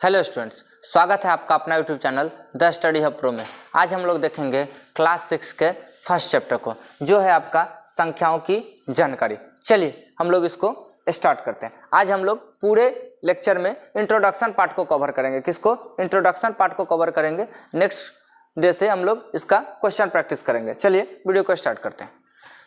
Hello students, स्वागत है आपका अपना YouTube channel the study hub pro में। आज हम लोग देखेंगे क्लास 6 के फर्स्ट चैप्टर को, जो है आपका संख्याओं की जानकारी। चलिए हम लोग इसको स्टार्ट करते हैं। आज हम लोग पूरे लेक्चर में इंट्रोडक्शन पार्ट को कवर करेंगे। किसको? इंट्रोडक्शन पार्ट को कवर करेंगे। नेक्स्ट डे से हम लोग इसका क्वेश्चन प्रैक्टिस करेंगे। चलिए वीडियो को स्टार्ट करते हैं।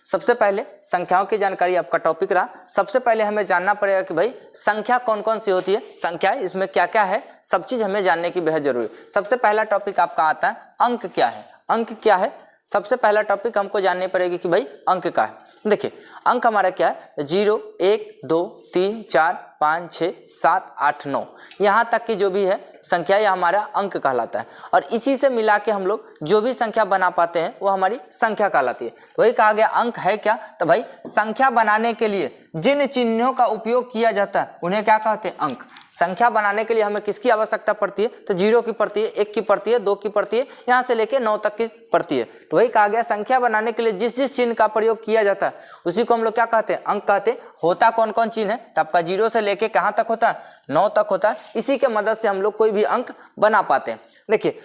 सबसे पहले संख्याओं की जानकारी आपका टॉपिक रहा। सबसे पहले हमें जानना पड़ेगा कि भाई संख्या कौन कौन सी होती है, संख्या इसमें क्या क्या है, सब चीज हमें जानने की बेहद जरूरी है। सबसे पहला टॉपिक आपका आता है अंक क्या है। अंक क्या है? सबसे पहला टॉपिक हमको जाननी पड़ेगी कि भाई अंक क्या है। देखिए अंक हमारा क्या है, 0, 1, 2, 3, 4, 5, 6, 7, 8, 9 यहाँ तक की जो भी है संख्या यह हमारा अंक कहलाता है। और इसी से मिला के हम लोग जो भी संख्या बना पाते हैं वो हमारी संख्या कहलाती है। वही कहा गया अंक है क्या, तो भाई संख्या बनाने के लिए जिन चिन्हों का उपयोग किया जाता है उन्हें क्या कहते हैं? अंक। संख्या बनाने के लिए हमें किसकी आवश्यकता पड़ती है? तो 0 की पड़ती है, 1 की पड़ती है, 2 की पड़ती है, यहाँ से लेके 9 तक की पड़ती है। तो वही कहा गया संख्या बनाने के लिए जिस जिस चिन्ह का प्रयोग किया जाता है उसी को हम लोग क्या कहते हैं? अंक कहते हैं। होता कौन कौन चिन्ह है? तो आपका 0 से लेके कहाँ तक होता है? 9 तक होता है। इसी के मदद से हम लोग कोई भी अंक बना पाते हैं। देखिए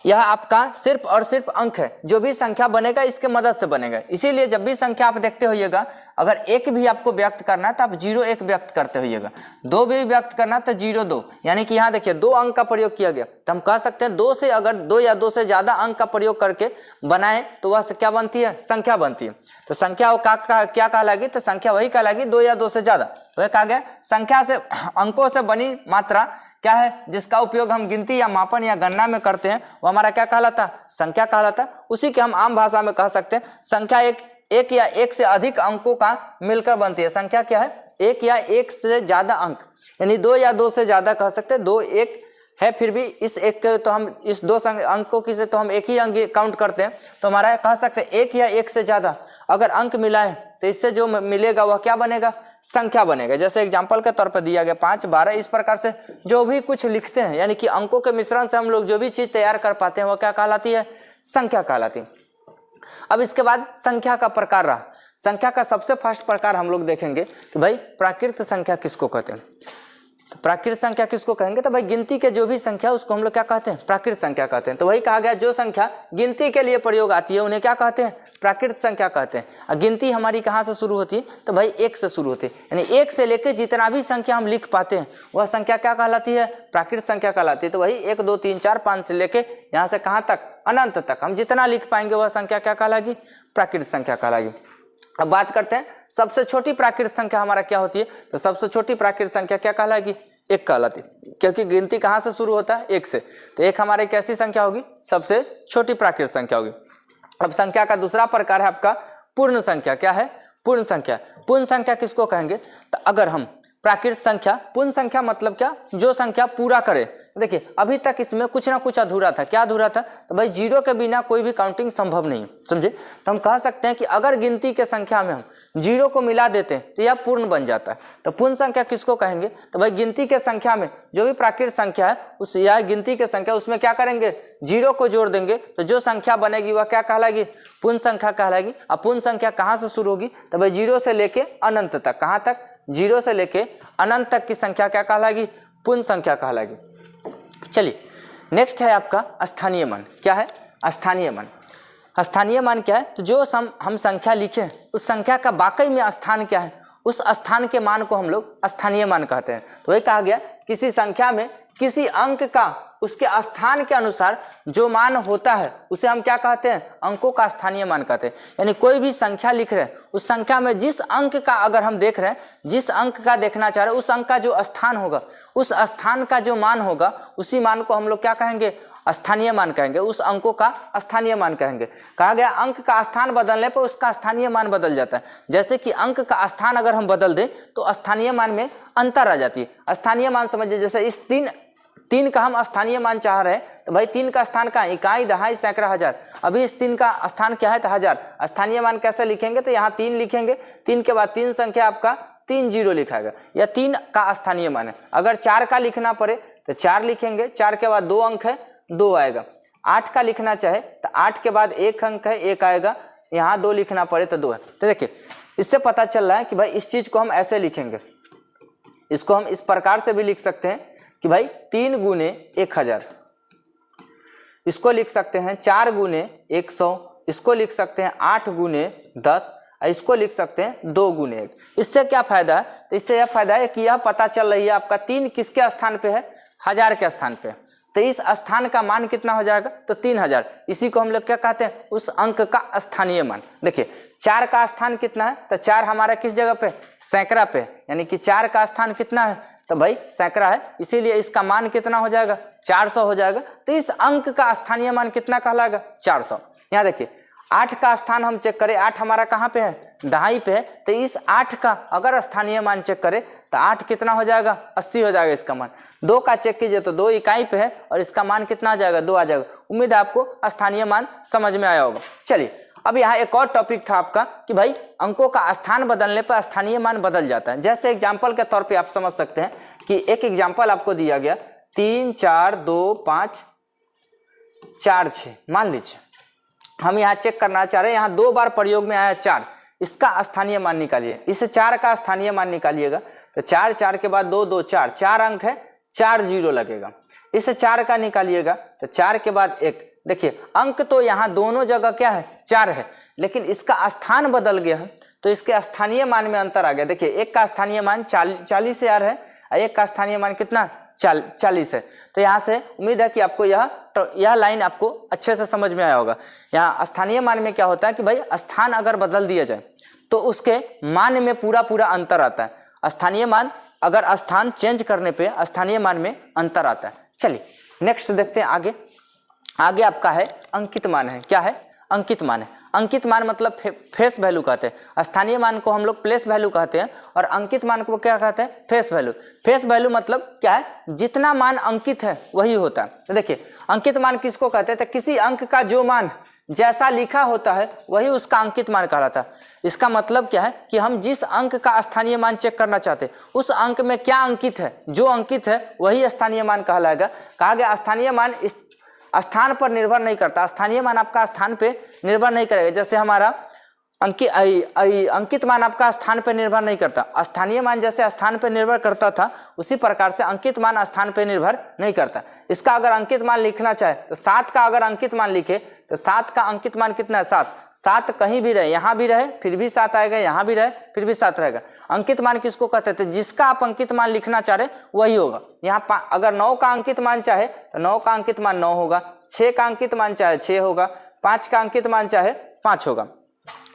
यह आपका सिर्फ और सिर्फ अंक है। जो भी संख्या बनेगा इसके मदद से बनेगा। इसीलिए जब भी संख्या आप देखते होइएगा, अगर 1 भी आपको व्यक्त करना है तो आप 0-1 व्यक्त करते होइएगा। 2 भी व्यक्त करना तो 0-2, यानी कि यहाँ देखिए 2 अंक का प्रयोग किया गया। तो हम कह सकते हैं 2 से अगर 2 या 2 से ज्यादा अंक का प्रयोग करके बनाए तो वह क्या बनती है? संख्या बनती है। तो संख्या क्या कहलाएगी? तो संख्या वही कहलाएगी 2 या 2 से ज्यादा। वह कहा गया संख्या से अंकों से बनी मात्रा क्या है जिसका उपयोग हम गिनती या मापन या गणना में करते हैं वो हमारा क्या कहलाता है? संख्या कहलाता। उसी के हम आम भाषा में कह सकते हैं संख्या एक या एक से अधिक अंकों का मिलकर बनती है। संख्या क्या है? 1 या 1 से ज्यादा अंक, यानी 2 या 2 से ज्यादा कह सकते हैं। 2 1 है, फिर भी इस एक के तो हम इस 2 अंकों की से तो हम एक ही अंक काउंट करते हैं। तो हमारा कह सकते हैं 1 या 1 से ज्यादा अगर अंक मिलाए तो इससे जो मिलेगा वह क्या बनेगा? संख्या बनेगा। जैसे एग्जांपल के तौर पर दिया गया 5, 12, इस प्रकार से जो भी कुछ लिखते हैं, यानी कि अंकों के मिश्रण से हम लोग जो भी चीज तैयार कर पाते हैं वह क्या कहलाती है? संख्या कहलाती है। अब इसके बाद संख्या का प्रकार रहा। संख्या का सबसे फर्स्ट प्रकार हम लोग देखेंगे कि भाई प्राकृत संख्या किसको कहते हैं। तो प्राकृत संख्या किसको कहेंगे? तो भाई गिनती के जो भी संख्या उसको हम लोग क्या कहते हैं? प्राकृत संख्या कहते हैं। तो वही कहा गया जो संख्या गिनती के लिए प्रयोग आती है उन्हें क्या कहते हैं? प्राकृत संख्या कहते हैं। और गिनती हमारी कहाँ से शुरू होती है? तो भाई 1 से शुरू होती है, यानी 1 से लेकर जितना भी संख्या हम लिख पाते हैं वह संख्या क्या कहलाती है? प्राकृत संख्या कहलाती है। तो वही 1, 2, 3, 4, 5 से लेके यहाँ से कहाँ तक? अनंत तक हम जितना लिख पाएंगे वह संख्या क्या कहलाएगी? प्राकृत संख्या कहलाएगी। अब बात करते हैं सबसे छोटी प्राकृत संख्या हमारा क्या होती है। तो सबसे छोटी प्राकृत संख्या क्या कहलाएगी? 1 कहलाती है, क्योंकि गिनती कहाँ से शुरू होता है? 1 से। तो 1 हमारी कैसी संख्या होगी? सबसे छोटी प्राकृत संख्या होगी। अब संख्या का दूसरा प्रकार है आपका पूर्ण संख्या। क्या है? पूर्ण संख्या। पूर्ण संख्या किसको कहेंगे? तो अगर हम प्राकृत संख्या, पूर्ण संख्या मतलब क्या? जो संख्या पूरा करे। देखिए अभी तक इसमें कुछ ना कुछ अधूरा था। क्या अधूरा था? तो भाई 0 के बिना कोई भी काउंटिंग संभव नहीं है, समझे। तो हम कह सकते हैं कि अगर गिनती के संख्या में हम 0 को मिला देते हैं तो यह पूर्ण बन जाता है। तो पूर्ण संख्या किसको कहेंगे? तो भाई गिनती के संख्या में जो भी प्राकृत संख्या है उस या गिनती के संख्या उसमें क्या करेंगे? 0 को जोड़ देंगे तो जो संख्या बनेगी वह क्या कहलाएगी? पूर्ण संख्या कहलाएगी। अब पूर्ण संख्या कहाँ से शुरू होगी? तो भाई 0 से लेके अनंत तक। कहाँ तक? 0 से लेके अनंत तक की संख्या क्या कहलाएगी? पूर्ण संख्या कहलाएगी। चलिए नेक्स्ट है आपका स्थानीय मान। क्या है? स्थानीय मान। स्थानीय मान क्या है? तो जो हम संख्या लिखे उस संख्या का वाकई में स्थान क्या है, उस स्थान के मान को हम लोग स्थानीय मान कहते हैं। तो वही कहा गया किसी संख्या में किसी अंक का उसके स्थान के अनुसार जो मान होता है उसे हम क्या कहते हैं? अंकों का स्थानीय मान कहते हैं। यानी कोई भी संख्या लिख रहे हैं उस संख्या में जिस अंक का अगर हम देख रहे हैं, जिस अंक का देखना चाह रहे हैं, उस अंक का जो स्थान होगा, उस स्थान का जो मान होगा उसी मान को हम लोग क्या कहेंगे? स्थानीय मान कहेंगे। उस अंकों का स्थानीय मान कहेंगे। कहा गया अंक का स्थान बदलने पर उसका स्थानीय मान बदल जाता है। जैसे कि अंक का स्थान अगर हम बदल दें तो स्थानीय मान में अंतर आ जाती है। स्थानीय मान समझिए जैसे इस 3 का हम स्थानीय मान चाह रहे हैं तो भाई 3 का स्थान कहाँ? इकाई, दहाई, सैकड़ा, हजार। अभी इस 3 का स्थान क्या है? तो हजार। स्थानीय मान कैसे लिखेंगे? तो यहाँ 3 लिखेंगे, 3 के बाद 3 संख्या आपका 3 0 लिखाएगा, यह 3 का स्थानीय मान है। अगर 4 का लिखना पड़े तो 4 लिखेंगे, 4 के बाद 2 अंक है 2 आएगा। 8 का लिखना चाहे तो 8 के बाद 1 अंक है 1 आएगा, यहाँ 2 लिखना पड़े तो 2 है। तो देखिए इससे पता चल रहा है कि भाई इस चीज को हम ऐसे लिखेंगे। इसको हम इस प्रकार से भी लिख सकते हैं कि भाई 3 गुने 1000, इसको लिख सकते हैं 4 गुने 100, इसको लिख सकते हैं 8 गुने 10, इसको लिख सकते हैं 2 गुने 1। इससे क्या फायदा है? तो इससे यह फायदा है कि यह पता चल रही है आपका 3 किसके स्थान पे है? 1000 के स्थान पे। तो इस स्थान का मान कितना हो जाएगा? तो 3000। इसी को हम लोग क्या कहते हैं? उस अंक का स्थानीय मान। देखिए 4 का स्थान कितना है? तो 4 हमारा किस जगह पे? सैकड़ा पे, यानी कि 4 का स्थान कितना है? तो भाई सैकड़ा है, इसीलिए इसका मान कितना हो जाएगा? 400 हो जाएगा। तो इस अंक का स्थानीय मान कितना कहलाएगा? 400। यहाँ देखिए 8 का स्थान हम चेक करें, 8 हमारा कहाँ पे है? दहाई पे है। तो इस 8 का अगर स्थानीय मान चेक करें तो 8 कितना हो जाएगा? 80 हो जाएगा इसका मान। 2 का चेक कीजिए तो 2 इकाई पे है और इसका मान कितना आ जाएगा? 2 आ जाएगा। उम्मीद है आपको स्थानीय मान समझ में आया होगा। चलिए अब यहाँ एक और टॉपिक था आपका कि भाई अंकों का स्थान बदलने पर स्थानीय मान बदल जाता है। जैसे एग्जाम्पल के तौर पर आप समझ सकते हैं कि एक एग्जाम्पल आपको दिया गया 3 4 2 5 4 6। मान लीजिए हम यहाँ चेक करना चाह रहे हैं, यहाँ 2 बार प्रयोग में आया 4, इसका स्थानीय मान निकालिए। इस 4 का स्थानीय मान निकालिएगा तो 4 4 के बाद 2 2 4, 4 अंक है, 4 जीरो लगेगा। इस 4 का निकालिएगा तो 4 के बाद 1। देखिए अंक तो यहाँ दोनों जगह क्या है? 4 है, लेकिन इसका स्थान बदल गया है तो इसके स्थानीय मान में अंतर आ गया। देखिए 1 का स्थानीय मान 40,000 है और 1 का स्थानीय मान कितना? 40 है। तो यहाँ से उम्मीद है कि आपको यह लाइन आपको अच्छे से समझ में आया होगा। यहाँ स्थानीय मान में क्या होता है कि भाई स्थान अगर बदल दिया जाए तो उसके मान में पूरा अंतर आता है। स्थानीय मान अगर स्थान चेंज करने पे स्थानीय मान में अंतर आता है। चलिए नेक्स्ट देखते हैं आगे। आगे आपका है अंकित मान है। क्या है? अंकित मान है। अंकित मान मतलब फेस वैल्यू कहते हैं। स्थानीय मान को हम लोग प्लेस वैल्यू कहते हैं और अंकित मान को क्या कहते हैं? Face value. फेस वैल्यू मतलब क्या है? जितना मान अंकित है वही होता है। तो देखिए अंकित मान किसको कहते हैं? तो किसी अंक का जो मान जैसा लिखा होता है वही उसका अंकित मान कहलाता है। इसका मतलब क्या है कि हम जिस अंक का स्थानीय मान चेक करना चाहते हैं उस अंक में क्या अंकित है, जो अंकित है वही स्थानीय मान कहलाएगा। कहा गया स्थानीय मान इस स्थान पर निर्भर नहीं करता। स्थानीय मान आपका स्थान पे निर्भर नहीं करेगा। जैसे हमारा अंकित मान आपका स्थान पे निर्भर नहीं करता। स्थानीय मान जैसे स्थान पे निर्भर करता था उसी प्रकार से अंकित मान स्थान पे निर्भर नहीं करता। इसका अगर अंकित मान लिखना चाहे तो 7 का अगर अंकित मान लिखे तो 7 का अंकित मान कितना है? 7। 7 कहीं भी रहे, यहाँ भी रहे फिर भी 7 आएगा, यहाँ भी रहे फिर भी 7 रहेगा। अंकित मान किसको कहते थे? जिसका आप अंकित मान लिखना चाह रहे वही होगा। यहाँ अगर 9 का अंकित मान चाहे तो 9 का अंकित मान 9 होगा, 6 का अंकित मान चाहे 6 होगा, 5 का अंकित मान चाहे 5 होगा।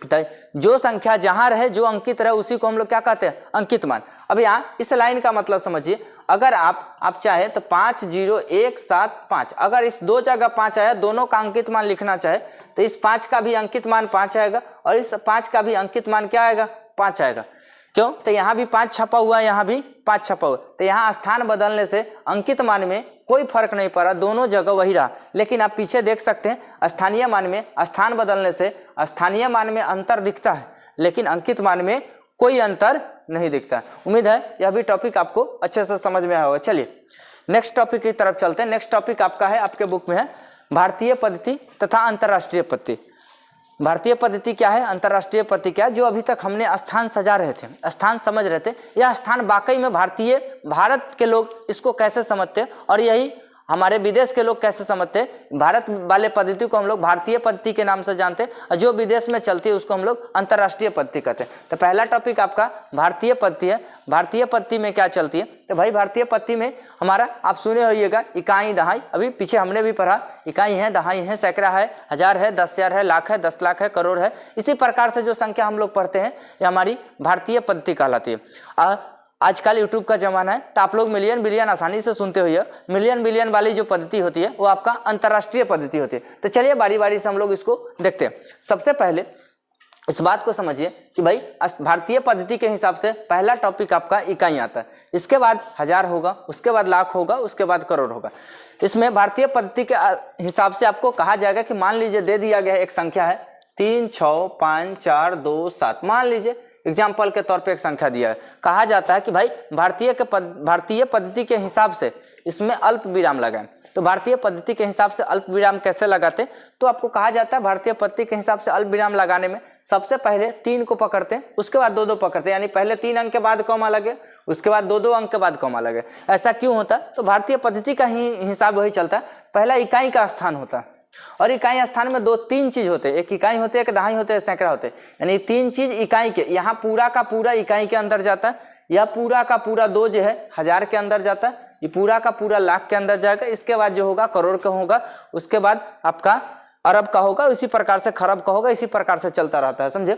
तो जो संख्या जहां रहे, जो अंकित रहे उसी को हम लोग क्या कहते हैं? अंकित मान। अब यहाँ इस लाइन का मतलब समझिए। अगर आप चाहे तो 5 0 1 7 5, अगर इस 2 जगह 5 आया, दोनों का अंकित मान लिखना चाहे तो इस 5 का भी अंकित मान 5 आएगा और इस 5 का भी अंकित मान क्या आएगा? 5 आएगा। क्यों? तो यहाँ भी 5 छपा हुआ, यहाँ भी 5 छपा हुआ। तो यहाँ स्थान बदलने से अंकित मान में कोई फर्क नहीं पड़ा, दोनों जगह वही रहा। लेकिन आप पीछे देख सकते हैं स्थानीय मान में स्थान बदलने से स्थानीय मान में अंतर दिखता है लेकिन अंकित मान में कोई अंतर नहीं दिखता। उम्मीद है यह भी टॉपिक आपको अच्छे से समझ में आया होगा। चलिए नेक्स्ट टॉपिक की तरफ चलते हैं। नेक्स्ट टॉपिक आपका है, आपके बुक में है भारतीय पद्धति तथा अंतर्राष्ट्रीय पद्धति। भारतीय पद्धति क्या है, अंतर्राष्ट्रीय पद्धति क्या है? जो अभी तक हमने स्थान सजा रहे थे, स्थान समझ रहे थे, यह स्थान वाकई में भारत के लोग इसको कैसे समझते और यही हमारे विदेश के लोग कैसे समझते हैं। भारत वाले पद्धति को हम लोग भारतीय पद्धति के नाम से जानते हैं और जो विदेश में चलती है उसको हम लोग अंतर्राष्ट्रीय पद्धति कहते हैं। तो पहला टॉपिक आपका भारतीय पद्धति है। भारतीय पद्धति में क्या चलती है? तो भाई भारतीय पद्धति में हमारा आप सुने होइएगा इकाई दहाई, अभी पीछे हमने भी पढ़ा, इकाई है, दहाई है, सैकड़ा है, हजार है, 10,000 है, लाख है, 10 लाख है, करोड़ है। इसी प्रकार से जो संख्या हम लोग पढ़ते हैं ये हमारी भारतीय पद्धति कहलाती है। आजकल यूट्यूब का जमाना है तो आप लोग मिलियन बिलियन आसानी से सुनते हुए, मिलियन बिलियन वाली जो पद्धति होती है वो आपका अंतर्राष्ट्रीय पद्धति होती है। तो चलिए बारी बारी से हम लोग इसको देखते हैं। सबसे पहले इस बात को समझिए कि भाई भारतीय पद्धति के हिसाब से पहला टॉपिक आपका इकाई आता है, इसके बाद हजार होगा, उसके बाद लाख होगा, उसके बाद करोड़ होगा। इसमें भारतीय पद्धति के हिसाब से आपको कहा जाएगा कि मान लीजिए दे दिया गया एक संख्या है 3 6 5 4 2 7, मान लीजिए एग्जाम्पल के तौर पे एक संख्या दिया है। कहा जाता है कि भाई भारतीय पद्धति के हिसाब से इसमें अल्प विराम लगाएं। तो भारतीय पद्धति के हिसाब से अल्प विराम कैसे लगाते, तो आपको कहा जाता है भारतीय पद्धति के हिसाब से अल्प विराम लगाने में सबसे पहले 3 को पकड़ते हैं, उसके बाद 2-2 पकड़ते हैं, यानी पहले 3 अंक के बाद कॉमा लगे, उसके बाद 2-2 अंक के बाद कॉमा लगे। ऐसा क्यों होता है, तो भारतीय पद्धति का ही हिसाब वही चलता है, पहला इकाई का स्थान होता है और इकाई स्थान में 2-3 चीज होते हैं, एक इकाई होते हैं, एक दहाई होते हैं, सैकड़ा होते हैं, यानी 3 चीज इकाई के, यहाँ पूरा का पूरा इकाई के अंदर जाता है, यह पूरा का पूरा 2 जो है 1000 के अंदर जाता है, ये पूरा का पूरा लाख के अंदर जाएगा, इसके बाद जो होगा करोड़ का होगा, उसके बाद आपका अरब का होगा, इसी प्रकार से खरब का होगा, इसी प्रकार से चलता रहता है, समझे।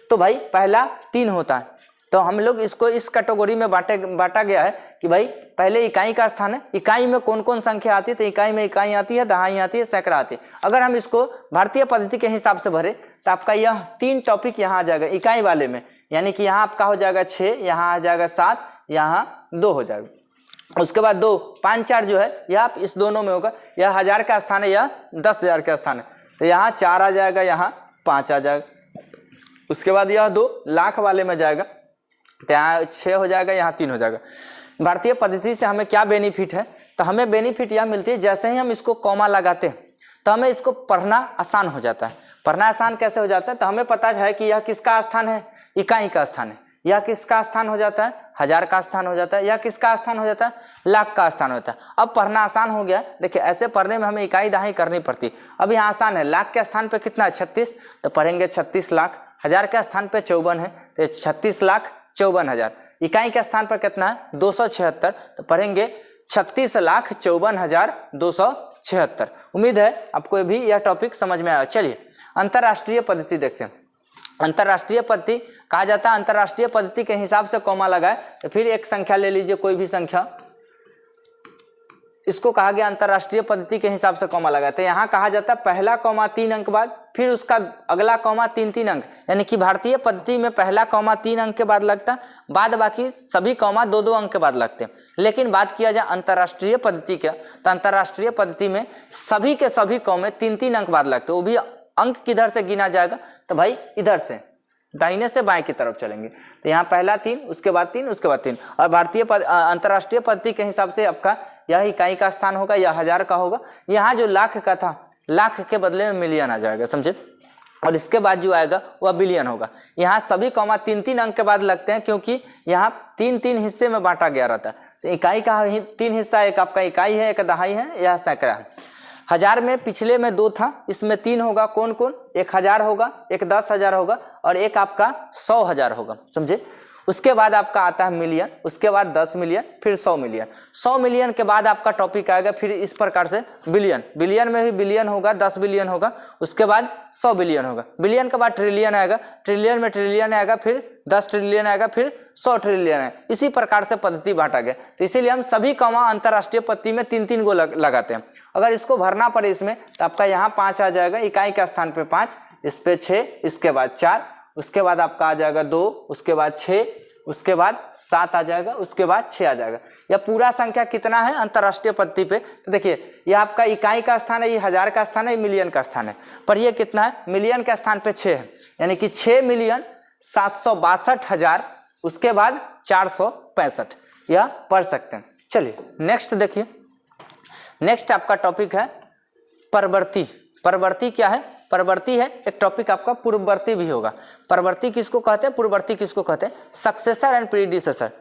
तो भाई पहला 3 होता है, तो हम लोग इसको इस कैटेगरी में बांटा गया है कि भाई पहले इकाई का स्थान है, इकाई में कौन कौन संख्या आती है, तो इकाई में इकाई आती है, दहाई आती है, सैकड़ा आती है। अगर हम इसको भारतीय पद्धति के हिसाब से भरे तो आपका यह 3 टॉपिक यहाँ आ जाएगा इकाई वाले में, यानी कि यहाँ आपका हो जाएगा 6, यहाँ आ जाएगा 7, यहाँ 2 हो जाएगा, उसके बाद 2, 5, 4 जो है यह आप इस दोनों में होगा, यह 1000 का स्थान है, यह 10,000 का स्थान है, तो यहाँ 4 आ जाएगा, यहाँ 5 आ जाएगा, उसके बाद यह 2 लाख वाले में जाएगा, तो यहाँ 6 हो जाएगा, यहाँ 3 हो जाएगा। भारतीय पद्धति से हमें क्या बेनिफिट है, तो हमें बेनिफिट यह मिलती है जैसे ही हम इसको कॉमा लगाते हैं तो हमें इसको पढ़ना आसान हो जाता है। पढ़ना आसान कैसे हो जाता है, तो हमें पता है कि यह किसका स्थान है, इकाई का स्थान है, यह किसका स्थान हो जाता है, 1000 का स्थान हो जाता है, यह किसका स्थान हो जाता है, लाख का स्थान होता है। अब पढ़ना आसान हो गया, देखिए ऐसे पढ़ने में हमें इकाई दहाई करनी पड़ती। अब यहाँ आसान है, लाख के स्थान पे कितना है 36, तो पढ़ेंगे 36 लाख, 1000 के स्थान पे 54 है तो 36,54,000, इकाई के स्थान पर कितना है 276, तो पढ़ेंगे 36,54,276। उम्मीद है आपको भी यह टॉपिक समझ में आया। चलिए अंतरराष्ट्रीय पद्धति देखते हैं। अंतरराष्ट्रीय पद्धति कहा जाता है, अंतरराष्ट्रीय पद्धति के हिसाब से कॉमा लगाए तो फिर एक संख्या ले लीजिए, कोई भी संख्या, इसको कहा गया अंतरराष्ट्रीय पद्धति के हिसाब से कॉमा लगाते हैं। यहाँ कहा जाता है पहला कॉमा 3 अंक बाद, फिर उसका अगला कॉमा 3-3 अंक, यानी कि भारतीय पद्धति में पहला कॉमा 3 अंक के बाद लगता है, बाद बाकी सभी कॉमा 2-2 अंक के बाद लगते हैं। लेकिन बात किया जाए अंतरराष्ट्रीय पद्धति का, तो अंतरराष्ट्रीय पद्धति में सभी के सभी कॉमे 3-3 अंक बाद लगते हैं। वो भी अंक किधर से गिना जाएगा, तो भाई इधर से दाहिने से बाएं की तरफ चलेंगे, तो यहाँ पहला 3, उसके बाद 3, उसके बाद 3। और भारतीय अंतरराष्ट्रीय पद्धति के हिसाब से आपका यह इकाई का स्थान होगा, यह 1000 का होगा। यहाँ जो लाख का था, लाख के बदले में मिलियन आ जाएगा, समझे, और इसके बाद जो आएगा वह बिलियन होगा। यहाँ सभी कॉमा 3-3 अंक के बाद लगते हैं, क्योंकि यहाँ 3-3 हिस्से में बांटा गया रहता है। तो इकाई का 3 हिस्सा, एक आपका इकाई है, एक दहाई है, यह सैकड़ा है। 1000 में पिछले में 2 था, इसमें 3 होगा, कौन कौन, एक 1000 होगा, एक 10,000 होगा और एक आपका 100,000 होगा, समझे। उसके बाद आपका आता है मिलियन, उसके बाद 10 मिलियन, फिर 100 मिलियन। 100 मिलियन के बाद आपका टॉपिक आएगा फिर इस प्रकार से बिलियन, बिलियन में भी बिलियन होगा, 10 बिलियन होगा, उसके बाद 100 बिलियन होगा, बिलियन के बाद ट्रिलियन आएगा, ट्रिलियन में ट्रिलियन आएगा, फिर 10 ट्रिलियन आएगा, फिर 100 ट्रिलियन है। इसी प्रकार से पद्धति बांटा गया। तो इसीलिए हम सभी कॉमा अंतरराष्ट्रीय पद्धति में 3-3 को लगाते हैं। अगर इसको भरना पड़े इसमें, तो आपका यहाँ 5 आ जाएगा, इकाई का स्थान पे 5, इस पे 6, इसके बाद 4, उसके बाद आपका आ जाएगा 2, उसके बाद 6, उसके बाद 7 आ जाएगा, उसके बाद 6 आ जाएगा। यह पूरा संख्या कितना है अंतरराष्ट्रीय पद्धति पे, तो देखिए यह आपका इकाई का स्थान है, ये 1000 का स्थान है, ये मिलियन का स्थान है, पर ये कितना है, मिलियन के स्थान पे 6 है, यानी कि 6,762,000, उसके बाद 465, यह पढ़ सकते हैं। चलिए नेक्स्ट देखिए, नेक्स्ट आपका टॉपिक है परवर्ती। परवर्ती क्या है, परवर्ती है एक टॉपिक आपका, पूर्ववर्ती भी होगा। परवर्ती किसको कहते हैं, पूर्ववर्ती किसको कहते हैं, सक्सेसर एंड प्रीडिसेसर।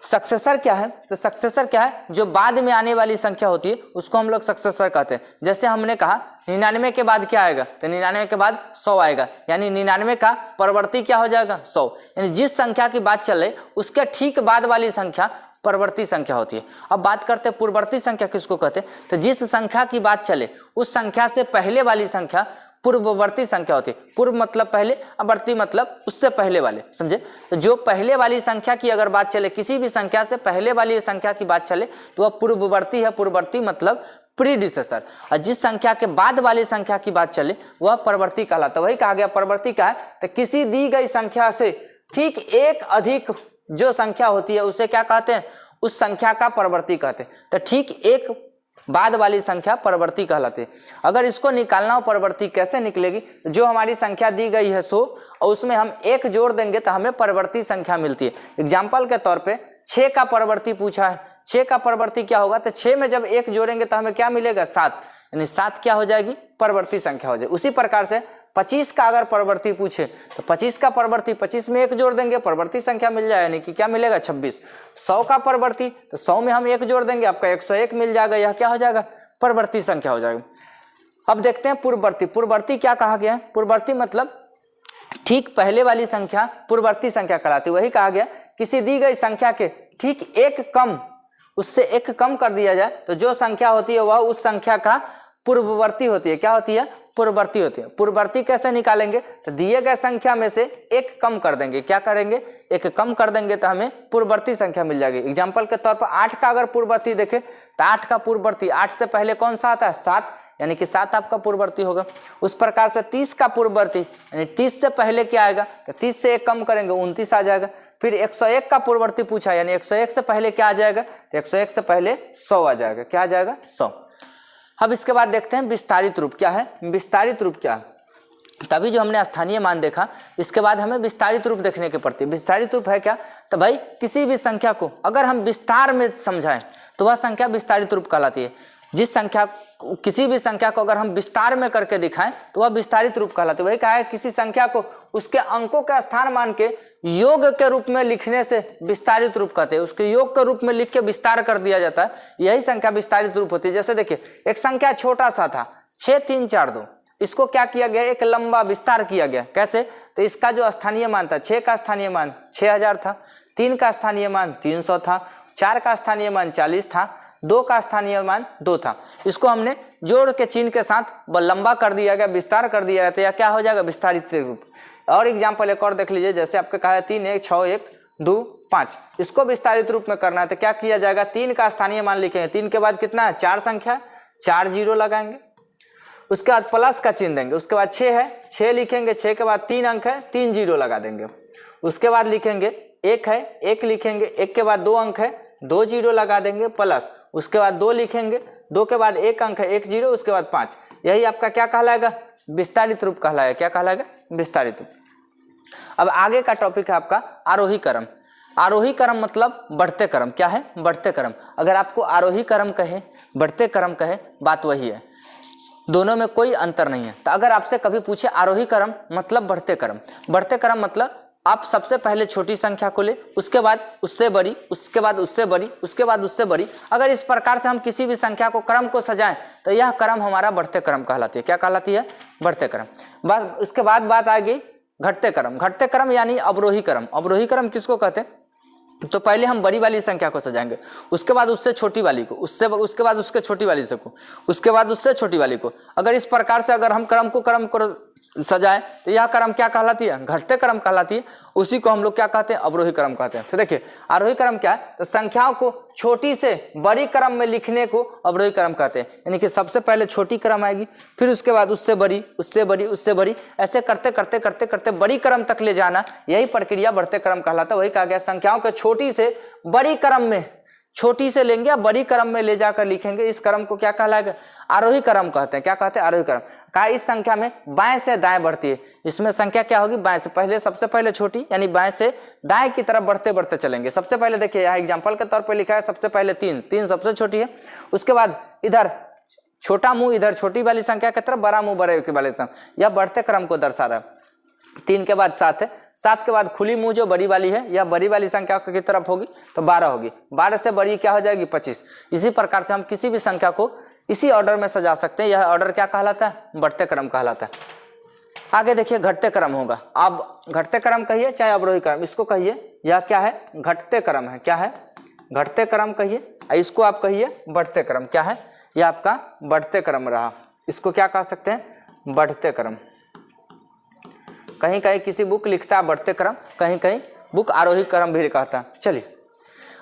सक्सेसर क्या है, तो सक्सेसर क्या है, जो बाद में आने वाली संख्या होती है उसको हम लोग सक्सेसर कहते हैं। जैसे हमने कहा 99 के बाद क्या आएगा, तो 99 के बाद 100 आएगा, यानी 99 का परवर्ती क्या हो जाएगा 100, यानी जिस संख्या की बात चले उसके ठीक बाद वाली संख्या परवर्ती संख्या होती है। अब बात करते हैं पूर्ववर्ती संख्या किसको कहते हैं, तो जिस संख्या की बात चले उस संख्या से पहले वाली संख्या पूर्ववर्ती संख्या होती है। पूर्व मतलब पहले, अवर्ती मतलब उससे पहले वाले, समझे। तो जो पहले वाली संख्या की अगर बात चले, किसी भी संख्या से पहले वाली संख्या की बात चले तो वह पूर्ववर्ती है। पूर्ववर्ती मतलब प्रीडिसेसर। और जिस संख्या के बाद वाली संख्या की बात चले वह परवर्ती कहलाता है। वही कहा गया परवर्ती का है, तो किसी दी गई संख्या से ठीक एक अधिक जो संख्या होती है उसे क्या कहते हैं, उस संख्या का परवर्ती कहते हैं। तो ठीक एक बाद वाली संख्या परवर्ती कहलाती है। अगर इसको निकालना हो परवर्ती कैसे निकलेगी, जो हमारी संख्या दी गई है 100 और उसमें हम 1 जोड़ देंगे तो हमें परवर्ती संख्या मिलती है। एग्जाम्पल के तौर पे 6 का परवर्ती पूछा है, 6 का परवर्ती क्या होगा, तो 6 में जब 1 जोड़ेंगे तो हमें क्या मिलेगा 7, यानी 7 क्या हो जाएगी परवर्ती संख्या हो जाएगी। उसी प्रकार से 25 का अगर परवर्ती पूछे तो 25 का परवर्ती 25 में 1 जोड़ देंगे परवर्ती संख्या मिल जाए, यानी कि क्या मिलेगा 26। 100 का परवर्ती तो 100 में हम 1 जोड़ देंगे आपका 101 मिल जाएगा, यह क्या हो जाएगा परवर्ती संख्या हो जाएगा। अब देखते हैं पूर्ववर्ती। पूर्ववर्ती क्या कहा गया है, पूर्ववर्ती मतलब ठीक पहले वाली संख्या पूर्ववर्ती संख्या कहलाती है। वही कहा गया किसी दी गई संख्या के ठीक उससे एक कम कर दिया जाए तो जो संख्या होती है वह उस संख्या का पूर्ववर्ती होती है। क्या होती है, पूर्ववर्ती होती है। पूर्ववर्ती कैसे निकालेंगे, तो दिए गए संख्या में से 1 कम कर देंगे। क्या करेंगे, 1 कम कर देंगे तो हमें पूर्ववर्ती संख्या मिल जाएगी। एग्जाम्पल के तौर पर 8 का अगर पूर्ववर्ती देखें तो 8 का पूर्ववर्ती 8 से पहले कौन सा आता है 7, यानी कि 7 आपका पूर्ववर्ती होगा। उस प्रकार से 30 का पूर्ववर्ती यानी 30 से पहले क्या आएगा, तो 30 से 1 कम करेंगे 29 आ जाएगा। फिर 101 का पूर्ववर्ती पूछा, यानी 101 से पहले क्या आ जाएगा, तो 101 से पहले 100 आ जाएगा। क्या आ जाएगा 100। अब इसके बाद देखते हैं विस्तारित रूप क्या है। विस्तारित रूप क्या है, तभी जो हमने स्थानीय मान देखा, इसके बाद हमें विस्तारित रूप देखने के पड़ती है। विस्तारित रूप है क्या, तो भाई किसी भी संख्या को अगर हम विस्तार में समझाएं तो वह संख्या विस्तारित रूप कहलाती है। जिस संख्या किसी भी संख्या को अगर हम विस्तार में करके दिखाएं तो वह विस्तारित रूप कहलाती है। वही कहा है किसी संख्या को उसके अंकों का स्थान मान के योग के रूप में लिखने से विस्तारित रूप कहते हैं। उसके योग के रूप में लिख के विस्तार कर दिया जाता है, यही संख्या विस्तारित रूप होती है। जैसे देखिए एक संख्या छोटा सा था 6 3 4 2, इसको क्या किया गया, एक लंबा विस्तार किया गया। कैसे, तो इसका जो स्थानीय मान था 6 का स्थानीय मान 6000 था, 3 का स्थानीय मान 300 था, 4 का स्थानीय मान 40 था, 2 का स्थानीय मान 2 था। इसको हमने जोड़ के चिन्ह के साथ लंबा कर दिया गया, विस्तार कर दिया गया, तो यह क्या हो जाएगा विस्तारित रूप। और एग्जाम्पल एक और देख लीजिए, जैसे आपका कहा है 3 1 6 1 2 5, इसको विस्तारित रूप में करना है तो क्या किया जाएगा, 3 का स्थानीय मान लिखेंगे, 3 के बाद कितना है 4 संख्या, 4 जीरो लगाएंगे, उसके बाद प्लस का चिन्ह देंगे, उसके बाद 6 है 6 लिखेंगे, 6 के बाद 3 अंक है 3 जीरो लगा देंगे, उसके बाद लिखेंगे 1 है 1 लिखेंगे, 1 के बाद 2 अंक है 2 जीरो लगा देंगे प्लस, उसके बाद 2 लिखेंगे, 2 के बाद 1 अंक है 1 जीरो, उसके बाद 5। यही आपका क्या कहलाएगा विस्तारित रूप कहलाएगा। क्या कहलाएगा विस्तारित रूप। अब आगे का टॉपिक है आपका आरोही क्रम। आरोही क्रम मतलब बढ़ते क्रम। क्या है, बढ़ते क्रम। अगर आपको आरोही क्रम कहे बढ़ते क्रम कहे बात वही है, दोनों में कोई अंतर नहीं है। तो अगर आपसे कभी पूछे आरोही क्रम मतलब बढ़ते क्रम, बढ़ते क्रम मतलब आप सबसे पहले छोटी संख्या को ले, उसके बाद उससे बड़ी, उसके बाद उससे बड़ी, उसके बाद उससे बड़ी। अगर इस प्रकार से हम किसी भी संख्या को क्रम को सजाएं तो यह क्रम हमारा बढ़ते क्रम कहलाती है। क्या कहलाती है, बढ़ते क्रम। बस उसके बाद बात आ गई घटते क्रम। घटते क्रम यानी अवरोही क्रम। अवरोही क्रम किसको कहते हैं, तो पहले हम बड़ी वाली संख्या को सजाएंगे, उसके बाद उससे छोटी वाली को, उसके बाद उसके छोटी वाली से को, उसके बाद उससे छोटी वाली को। अगर इस प्रकार से अगर हम क्रम को सजाए तो यह क्रम क्या कहलाती है, घटते क्रम कहलाती है। उसी को हम लोग क्या कहते हैं, अवरोही क्रम कहते हैं। तो देखिए आरोही क्रम क्या है, तो संख्याओं को छोटी से बड़ी क्रम में लिखने को अवरोही क्रम कहते हैं। यानी कि सबसे पहले छोटी क्रम आएगी, फिर उसके बाद उससे बड़ी, उससे बड़ी, उससे बड़ी, ऐसे करते करते करते करते बड़ी क्रम तक ले जाना, यही प्रक्रिया बढ़ते क्रम कहलाता है। वही कहा गया संख्याओं को छोटी से बड़ी क्रम में, छोटी से लेंगे या बड़ी क्रम में ले जाकर लिखेंगे, इस क्रम को क्या कहलाएगा, आरोही क्रम कहते हैं। क्या कहते हैं, आरोही क्रम। कहा इस संख्या में बाएं से दाएं बढ़ती है। इसमें संख्या क्या होगी, बाएं से पहले, सबसे पहले छोटी, यानी बाएं से दाएं की तरफ बढ़ते बढ़ते चलेंगे। सबसे पहले देखिए यहाँ एग्जांपल के तौर पर लिखा है, सबसे पहले 3 सबसे छोटी है, उसके बाद इधर छोटा मुंह इधर छोटी वाली संख्या की तरफ, बड़ा मुंह बड़े वाली तरफ, यह बढ़ते क्रम को दर्शा रहा है। 3 के बाद 7 है, 7 के बाद खुली मुंह जो बड़ी वाली है, यह बड़ी वाली संख्या की तरफ होगी तो 12 होगी, 12 से बड़ी क्या हो जाएगी 25। इसी प्रकार से हम किसी भी संख्या को इसी ऑर्डर में सजा सकते हैं। यह ऑर्डर क्या कहलाता है, बढ़ते क्रम कहलाता है। आगे देखिए घटते क्रम होगा। आप घटते क्रम कहिए चाहे अवरोही क्रम, इसको कहिए यह क्या है, घटते क्रम है। क्या है, घटते क्रम कहिए, इसको आप कहिए बढ़ते क्रम। क्या है, यह आपका बढ़ते क्रम रहा। इसको क्या कह सकते हैं, बढ़ते क्रम। कहीं कहीं किसी बुक लिखता है बढ़ते क्रम, कहीं कहीं बुक आरोही क्रम भी कहता है। चलिए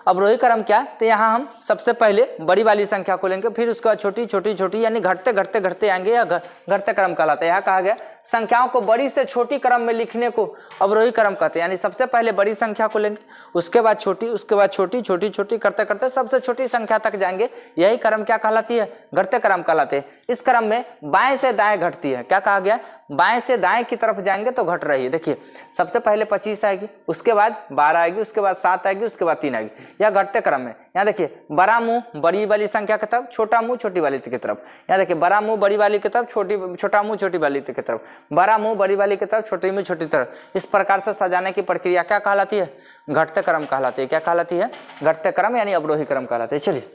अवरोही क्रम क्या है, तो यहाँ हम सबसे पहले बड़ी वाली संख्या को लेंगे, फिर उसके बाद छोटी छोटी छोटी, यानी घटते घटते घटते आएंगे, या घटते क्रम कहलाता है। यहाँ कहा गया संख्याओं को बड़ी से छोटी क्रम में लिखने को अवरोही क्रम कहते हैं। यानी सबसे पहले बड़ी संख्या को लेंगे, उसके बाद छोटी, उसके बाद छोटी, छोटी छोटी करते करते सबसे छोटी संख्या तक जाएंगे। यही क्रम क्या कहलाती है? घटते क्रम कहलाते हैं। इस क्रम में बाएं से दाएं घटती है। क्या कहा गया? बाएं से दाएं की तरफ जाएंगे तो घट रही है। देखिए सबसे पहले 25 आएगी, उसके बाद 12 आएगी, उसके बाद 7 आएगी, उसके बाद 3 आएगी। यह घटते क्रम में। यहाँ देखिए बड़ा मुंह बड़ी वाली संख्या की तरफ, छोटा मुंह छोटी वाली की तरफ। यहाँ देखिए बड़ा मुंह बड़ी वाली की तरफ, छोटा मुंह छोटी वाली की तरफ, बड़ा मुंह बड़ी वाली की तरफ, छोटी मुंह छोटी तरफ। इस प्रकार से सजाने की प्रक्रिया क्या कहलाती है? घटते क्रम कहलाती है। क्या कहलाती है? घटते क्रम यानी अवरोही क्रम कहलाते हैं। चलिए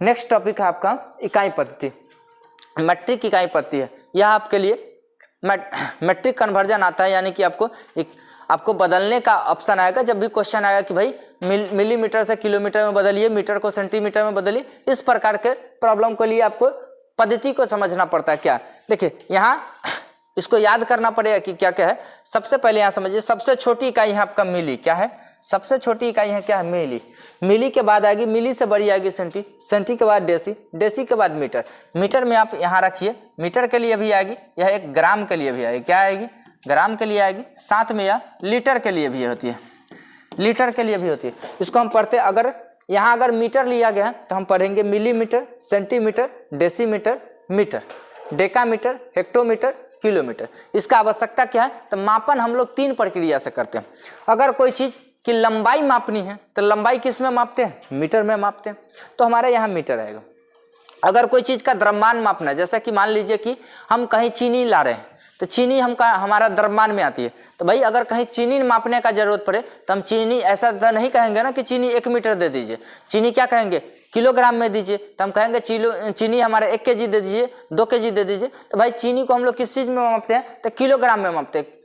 नेक्स्ट टॉपिक है आपका इकाई पद्धति। मैट्रिक इकाई पद्धति है। यह आपके लिए मैट्रिक कन्वर्जन आता है, यानी कि आपको बदलने का ऑप्शन आएगा जब भी क्वेश्चन आएगा कि भाई मिलीमीटर से किलोमीटर में बदलिए, मीटर को सेंटीमीटर में बदलिए। इस प्रकार के प्रॉब्लम के लिए आपको पद्धति को समझना पड़ता है। क्या देखिए यहाँ इसको याद करना पड़ेगा कि क्या क्या है। सबसे पहले यहाँ समझिए, सबसे छोटी इकाई है आपका मिली। क्या है? सबसे छोटी इकाई है क्या है? मिली। मिली के बाद आएगी, मिली से बड़ी आएगी सेंटी, सेंटी के बाद डेसी, डेसी के बाद मीटर। मीटर में आप यहाँ रखिए, मीटर के लिए भी आएगी, यह एक ग्राम के लिए भी आएगी। क्या आएगी? ग्राम के लिए आएगी। साथ में यह लीटर के लिए भी होती है, लीटर के लिए भी होती है। इसको हम पढ़ते, अगर यहाँ अगर मीटर लिया गया है तो हम पढ़ेंगे millimetre, centimetre, decimetre, metre, decametre, hectometre, kilometre. इसका आवश्यकता क्या है? तो मापन हम लोग 3 प्रक्रिया से करते हैं। अगर कोई चीज की लंबाई मापनी है तो लंबाई किस में मापते हैं? मीटर में मापते हैं, तो हमारे यहाँ मीटर आएगा। अगर कोई चीज का द्रव्यमान मापना है, जैसे कि मान लीजिए कि हम कहीं चीनी ला रहे हैं तो चीनी हमारा द्रव्यमान में आती है। तो भाई अगर कहीं चीनी मापने का जरूरत पड़े तो हम चीनी ऐसा तो नहीं कहेंगे ना कि चीनी 1 मीटर दे दीजिए। चीनी क्या कहेंगे? किलोग्राम में दीजिए। तो हम कहेंगे चीनी हमारा 1 kg दे दीजिए, 2 kg दे दीजिए। तो भाई चीनी को हम लोग किस चीज में मापते हैं? तो किलोग्राम में मापते हैं।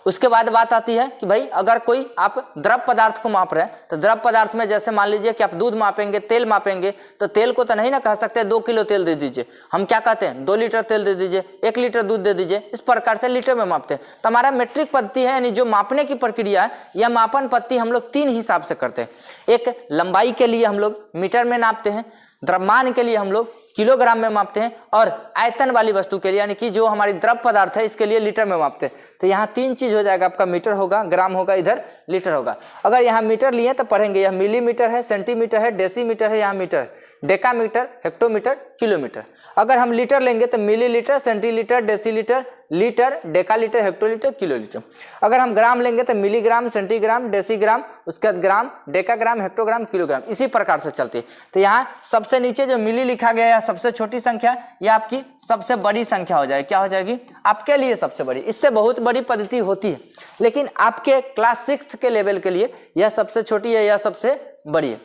उसके बाद बात आती है कि भाई अगर कोई आप द्रव पदार्थ को माप रहे हैं तो द्रव पदार्थ में जैसे मान लीजिए कि आप दूध मापेंगे, तेल मापेंगे, तो तेल को तो नहीं ना कह सकते 2 किलो तेल दे दीजिए। हम क्या कहते हैं? 2 लीटर तेल दे दीजिए, 1 लीटर दूध दे दीजिए। इस प्रकार से लीटर में मापते हैं। तो हमारा मेट्रिक पद्धति है, यानी जो मापने की प्रक्रिया है, यह मापन पद्धति हम लोग 3 हिसाब से करते हैं। एक लंबाई के लिए हम लोग मीटर में नापते हैं, द्रव्यमान के लिए हम लोग किलोग्राम में मापते हैं, और आयतन वाली वस्तु के लिए यानी कि जो हमारी द्रव पदार्थ है इसके लिए लीटर में मापते हैं। तो यहाँ 3 चीज हो जाएगा आपका, मीटर होगा, ग्राम होगा, इधर लीटर होगा। अगर यहाँ मीटर लिए तो पढ़ेंगे यह मिलीमीटर है, सेंटीमीटर है, डेसीमीटर है, यहाँ मीटर है, डेकामीटर, हेक्टोमीटर, किलोमीटर। अगर हम लीटर लेंगे तो millilitre, centilitre, decilitre, litre, decalitre, hectolitre, kilolitre. अगर हम ग्राम लेंगे तो मिलीग्राम, सेंटीग्राम, डेसीग्राम, उसके बाद ग्राम, डेकाग्राम, हेक्टोग्राम, किलोग्राम। इसी प्रकार से चलती है। तो यहाँ सबसे नीचे जो मिली लिखा गया है सबसे छोटी संख्या, यह आपकी सबसे बड़ी संख्या हो जाएगी। क्या हो जाएगी? आपके लिए सबसे बड़ी। इससे बहुत बड़ी पद्धति होती है, लेकिन आपके क्लास 6 के लेवल के लिए यह सबसे छोटी है, यह सबसे बड़ी है।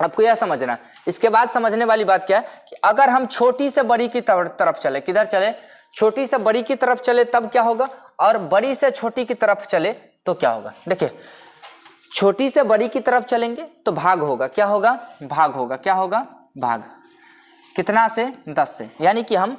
आपको यह समझना। इसके बाद समझने वाली बात क्या है कि अगर हम छोटी से बड़ी की तरफ चले, किधर चले? छोटी से बड़ी की तरफ चले तब क्या होगा, और बड़ी से छोटी की तरफ चले तो क्या होगा? देखिए छोटी से बड़ी की तरफ चलेंगे तो भाग होगा। क्या होगा? भाग होगा। क्या होगा? भाग। कितना से? 10 से। यानी कि हम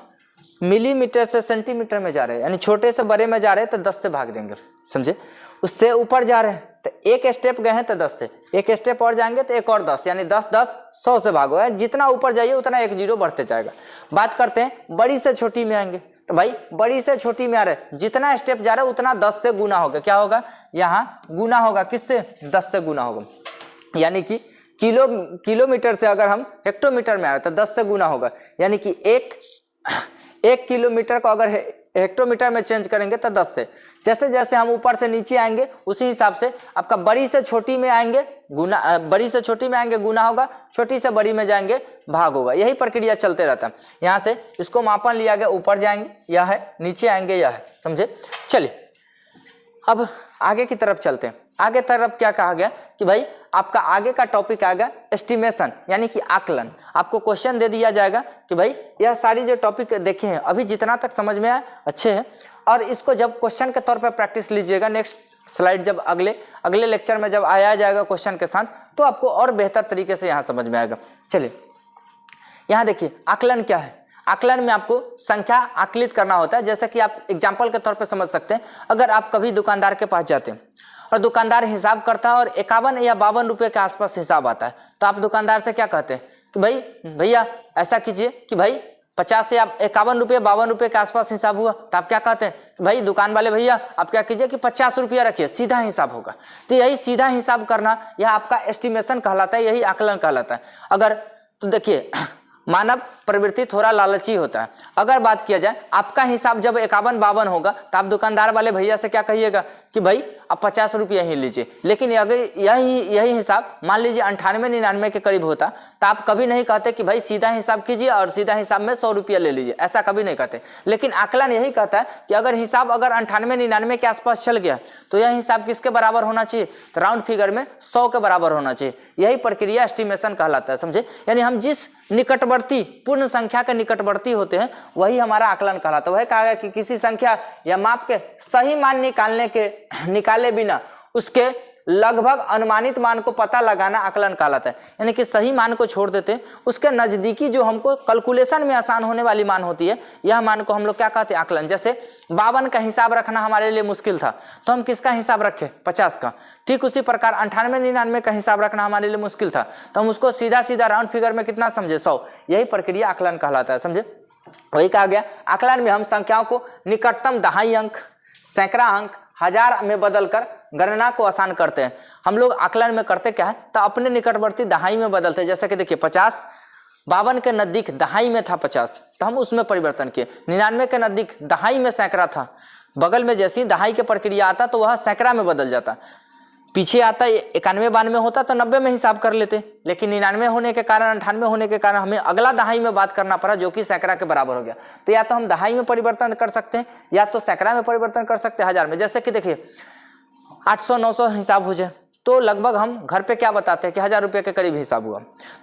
मिलीमीटर से सेंटीमीटर में जा रहे हैं, यानी छोटे से बड़े में जा रहे हैं तो 10 से भाग देंगे। समझे? उससे ऊपर जा रहे हैं तो एक स्टेप गए हैं तो 10 से, एक स्टेप और जाएंगे तो एक और 10, यानी 10 10 100 से भागो। जितना ऊपर जाइए उतना 1 0 बढ़ते जाएगा। बात करते हैं बड़ी से छोटी में आएंगे तो भाई बड़ी से छोटी में आ रहे, जितना स्टेप जा रहा है उतना 10 से गुना होगा। क्या होगा? यहाँ गुना होगा। किससे? 10 से गुना होगा। यानी कि किलोमीटर से अगर हम हेक्टोमीटर में आ रहे तो 10 से गुना होगा। यानी कि एक किलोमीटर को अगर हेक्टोमीटर में चेंज करेंगे तो 10 से। जैसे जैसे हम ऊपर से नीचे आएंगे उसी हिसाब से आपका बड़ी से छोटी में आएंगे गुना, बड़ी से छोटी में आएंगे गुना होगा, छोटी से बड़ी में जाएंगे भाग होगा। यही प्रक्रिया चलते रहता है। यहाँ से इसको मापन लिया गया, ऊपर जाएंगे यह है, नीचे आएंगे यह है। समझे? चलिए अब आगे की तरफ चलते हैं। आगे तरफ क्या कहा गया कि भाई आपका आगे का टॉपिक आएगा एस्टिमेशन, यानी कि आकलन। आपको क्वेश्चन दे दिया जाएगा कि भाई यह सारी जो टॉपिक देखे हैं अभी जितना तक समझ में आया अच्छे हैं, और इसको जब क्वेश्चन के तौर पर प्रैक्टिस लीजिएगा, नेक्स्ट स्लाइड जब अगले लेक्चर में जब आया जाएगा क्वेश्चन के साथ, तो आपको और बेहतर तरीके से यहाँ समझ में आएगा। चलिए यहाँ देखिए आकलन क्या है। आकलन में आपको संख्या आकलित करना होता है। जैसे कि आप एग्जाम्पल के तौर पर समझ सकते हैं, अगर आप कभी दुकानदार के पास जाते हैं और दुकानदार हिसाब करता है और 51 या 52 रुपये के आसपास हिसाब आता है, तो आप दुकानदार से क्या कहते हैं कि भाई भैया ऐसा कीजिए कि भाई 50 या 51 रुपये 52 रुपये के आसपास हिसाब हुआ, तो आप क्या कहते हैं कि भाई दुकान वाले भैया आप क्या कीजिए कि 50 रुपया रखिए, सीधा हिसाब होगा। तो यही सीधा हिसाब करना यह आपका एस्टिमेशन कहलाता है, यही आकलन कहलाता है। अगर तो देखिए मानव प्रवृत्ति थोड़ा लालची होता है। अगर बात किया जाए आपका हिसाब जब 51-52 होगा तो आप दुकानदार वाले भैया से क्या कहिएगा कि भाई आप 50 रुपया ही लीजिए। लेकिन अगर यही हिसाब मान लीजिए 98-99 के करीब होता तो आप कभी नहीं कहते कि भाई सीधा हिसाब कीजिए और सीधा हिसाब में 100 रुपया ले लीजिए, ऐसा कभी नहीं कहते। लेकिन आकलन यही कहता है कि अगर हिसाब अगर 98-99 के आसपास चल गया तो यह हिसाब किसके बराबर होना चाहिए, तो राउंड फिगर में 100 के बराबर होना चाहिए। यही प्रक्रिया एस्टिमेशन कहलाता है, समझे। यानी हम जिस निकटवर्ती पूर्ण संख्या के निकटवर्ती होते हैं वही हमारा आकलन कहलाता है। वह कहा गया कि किसी संख्या या माप के सही मान निकाले बिना उसके लगभग अनुमानित मान को पता लगाना आकलन कहलाता है। यानी कि सही मान को छोड़ देते हैं, उसके नजदीकी जो हमको कैलकुलेशन में आसान होने वाली मान होती है, यह मान को हम लोग क्या कहते हैं, आकलन। जैसे 52 का हिसाब रखना हमारे लिए मुश्किल था तो हम किसका हिसाब रखे, 50 का। ठीक उसी प्रकार 98-99 का हिसाब रखना हमारे लिए मुश्किल था तो हम उसको सीधा सीधा राउंड फिगर में कितना समझे, 100। यही प्रक्रिया आकलन कहलाता है, समझे। वही कहा गया आकलन में हम संख्याओं को निकटतम दहाई अंक, सैकड़ा अंक, हजार में बदलकर गणना को आसान करते हैं। हम लोग आकलन में करते क्या है, तो अपने निकटवर्ती दहाई में बदलते हैं। जैसे कि देखिए 50 52 के नजदीक दहाई में था 50 तो हम उसमें परिवर्तन किए। 99 के नजदीक दहाई में सैकड़ा था, बगल में जैसी दहाई की प्रक्रिया आता तो वह सैकड़ा में बदल जाता। पीछे आता 91-92 होता तो 90 में हिसाब कर लेते, लेकिन 99 होने के कारण 98 होने के कारण हमें अगला दहाई में बात करना पड़ा जो कि सैकड़ा के बराबर हो गया। तो या तो हम दहाई में परिवर्तन कर सकते हैं या तो सैकड़ा में परिवर्तन कर सकते हैं, हजार में। जैसे कि देखिए 800-900 हिसाब हो जाए तो लगभग हम घर पे क्या बताते हैं कि 1000 रुपये के करीब हिसाब हुआ।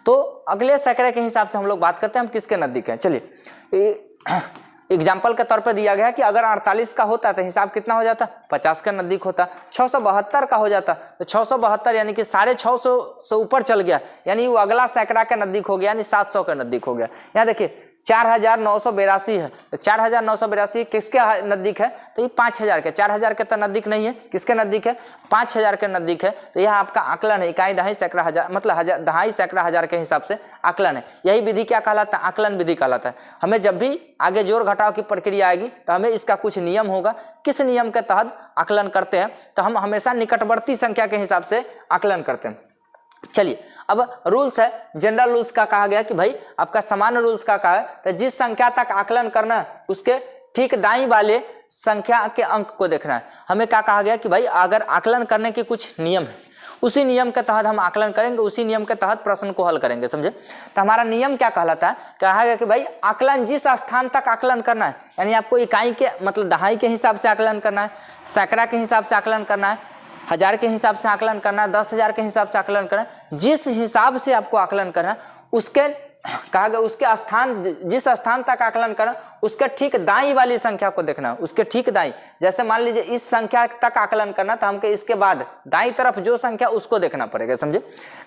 तो अगले सैकड़े के हिसाब से हम लोग बात करते हैं हम किसके नजदीक हैं। चलिए एग्जाम्पल के तौर पे दिया गया कि अगर 48 का होता तो हिसाब कितना हो जाता, 50 के नजदीक होता। 672 का हो जाता तो 672 यानी कि 650 से ऊपर चल गया, यानी वो अगला सैकड़ा के नजदीक हो गया, यानी 700 के नजदीक हो गया। यहाँ देखिए 4982 है तो 4982 किसके नजदीक है, तो ये 5000 के, 4000 के तो नजदीक नहीं है, किसके नजदीक है, 5000 के नजदीक है। तो यह आपका आकलन है, इकाई दहाई सैकड़ा हजार, मतलब दहाई सैकड़ा हजार के हिसाब से आकलन है। यही विधि क्या कहलाता है, आकलन विधि कहलाता है। हमें जब भी आगे जोड़ घटाव की प्रक्रिया आएगी तो हमें इसका कुछ नियम होगा, किस नियम के तहत आकलन करते हैं, तो हम हमेशा निकटवर्ती संख्या के हिसाब से आकलन करते हैं। चलिए अब रूल्स है, जनरल रूल्स का कहा गया कि भाई आपका सामान्य रूल्स का कहा है तो जिस संख्या तक आकलन करना है उसके ठीक दाईं वाले संख्या के अंक को देखना है। हमें क्या कहा गया कि भाई अगर आकलन करने के कुछ नियम है उसी नियम के तहत हम आकलन करेंगे, उसी नियम के तहत प्रश्न को हल करेंगे, समझे। तो हमारा नियम क्या कहलाता है, कहा गया कि भाई आकलन जिस स्थान तक आकलन करना है, यानी आपको इकाई के मतलब दहाई के हिसाब से आकलन करना है, सैकड़ा के हिसाब से आकलन करना है, 1000 के हिसाब से आकलन करना है, 10,000 के हिसाब से आकलन करना है। जिस हिसाब से आपको आकलन करना है उसके कहा गया उसके स्थान, जिस स्थान तक आकलन करना उसके ठीक दाईं वाली संख्या को देखना है, उसके ठीक दाईं। जैसे मान लीजिए इस संख्या तक आकलन करना तो हमको इसके बाद दाईं तरफ जो संख्या उसको देखना पड़ेगा, समझे।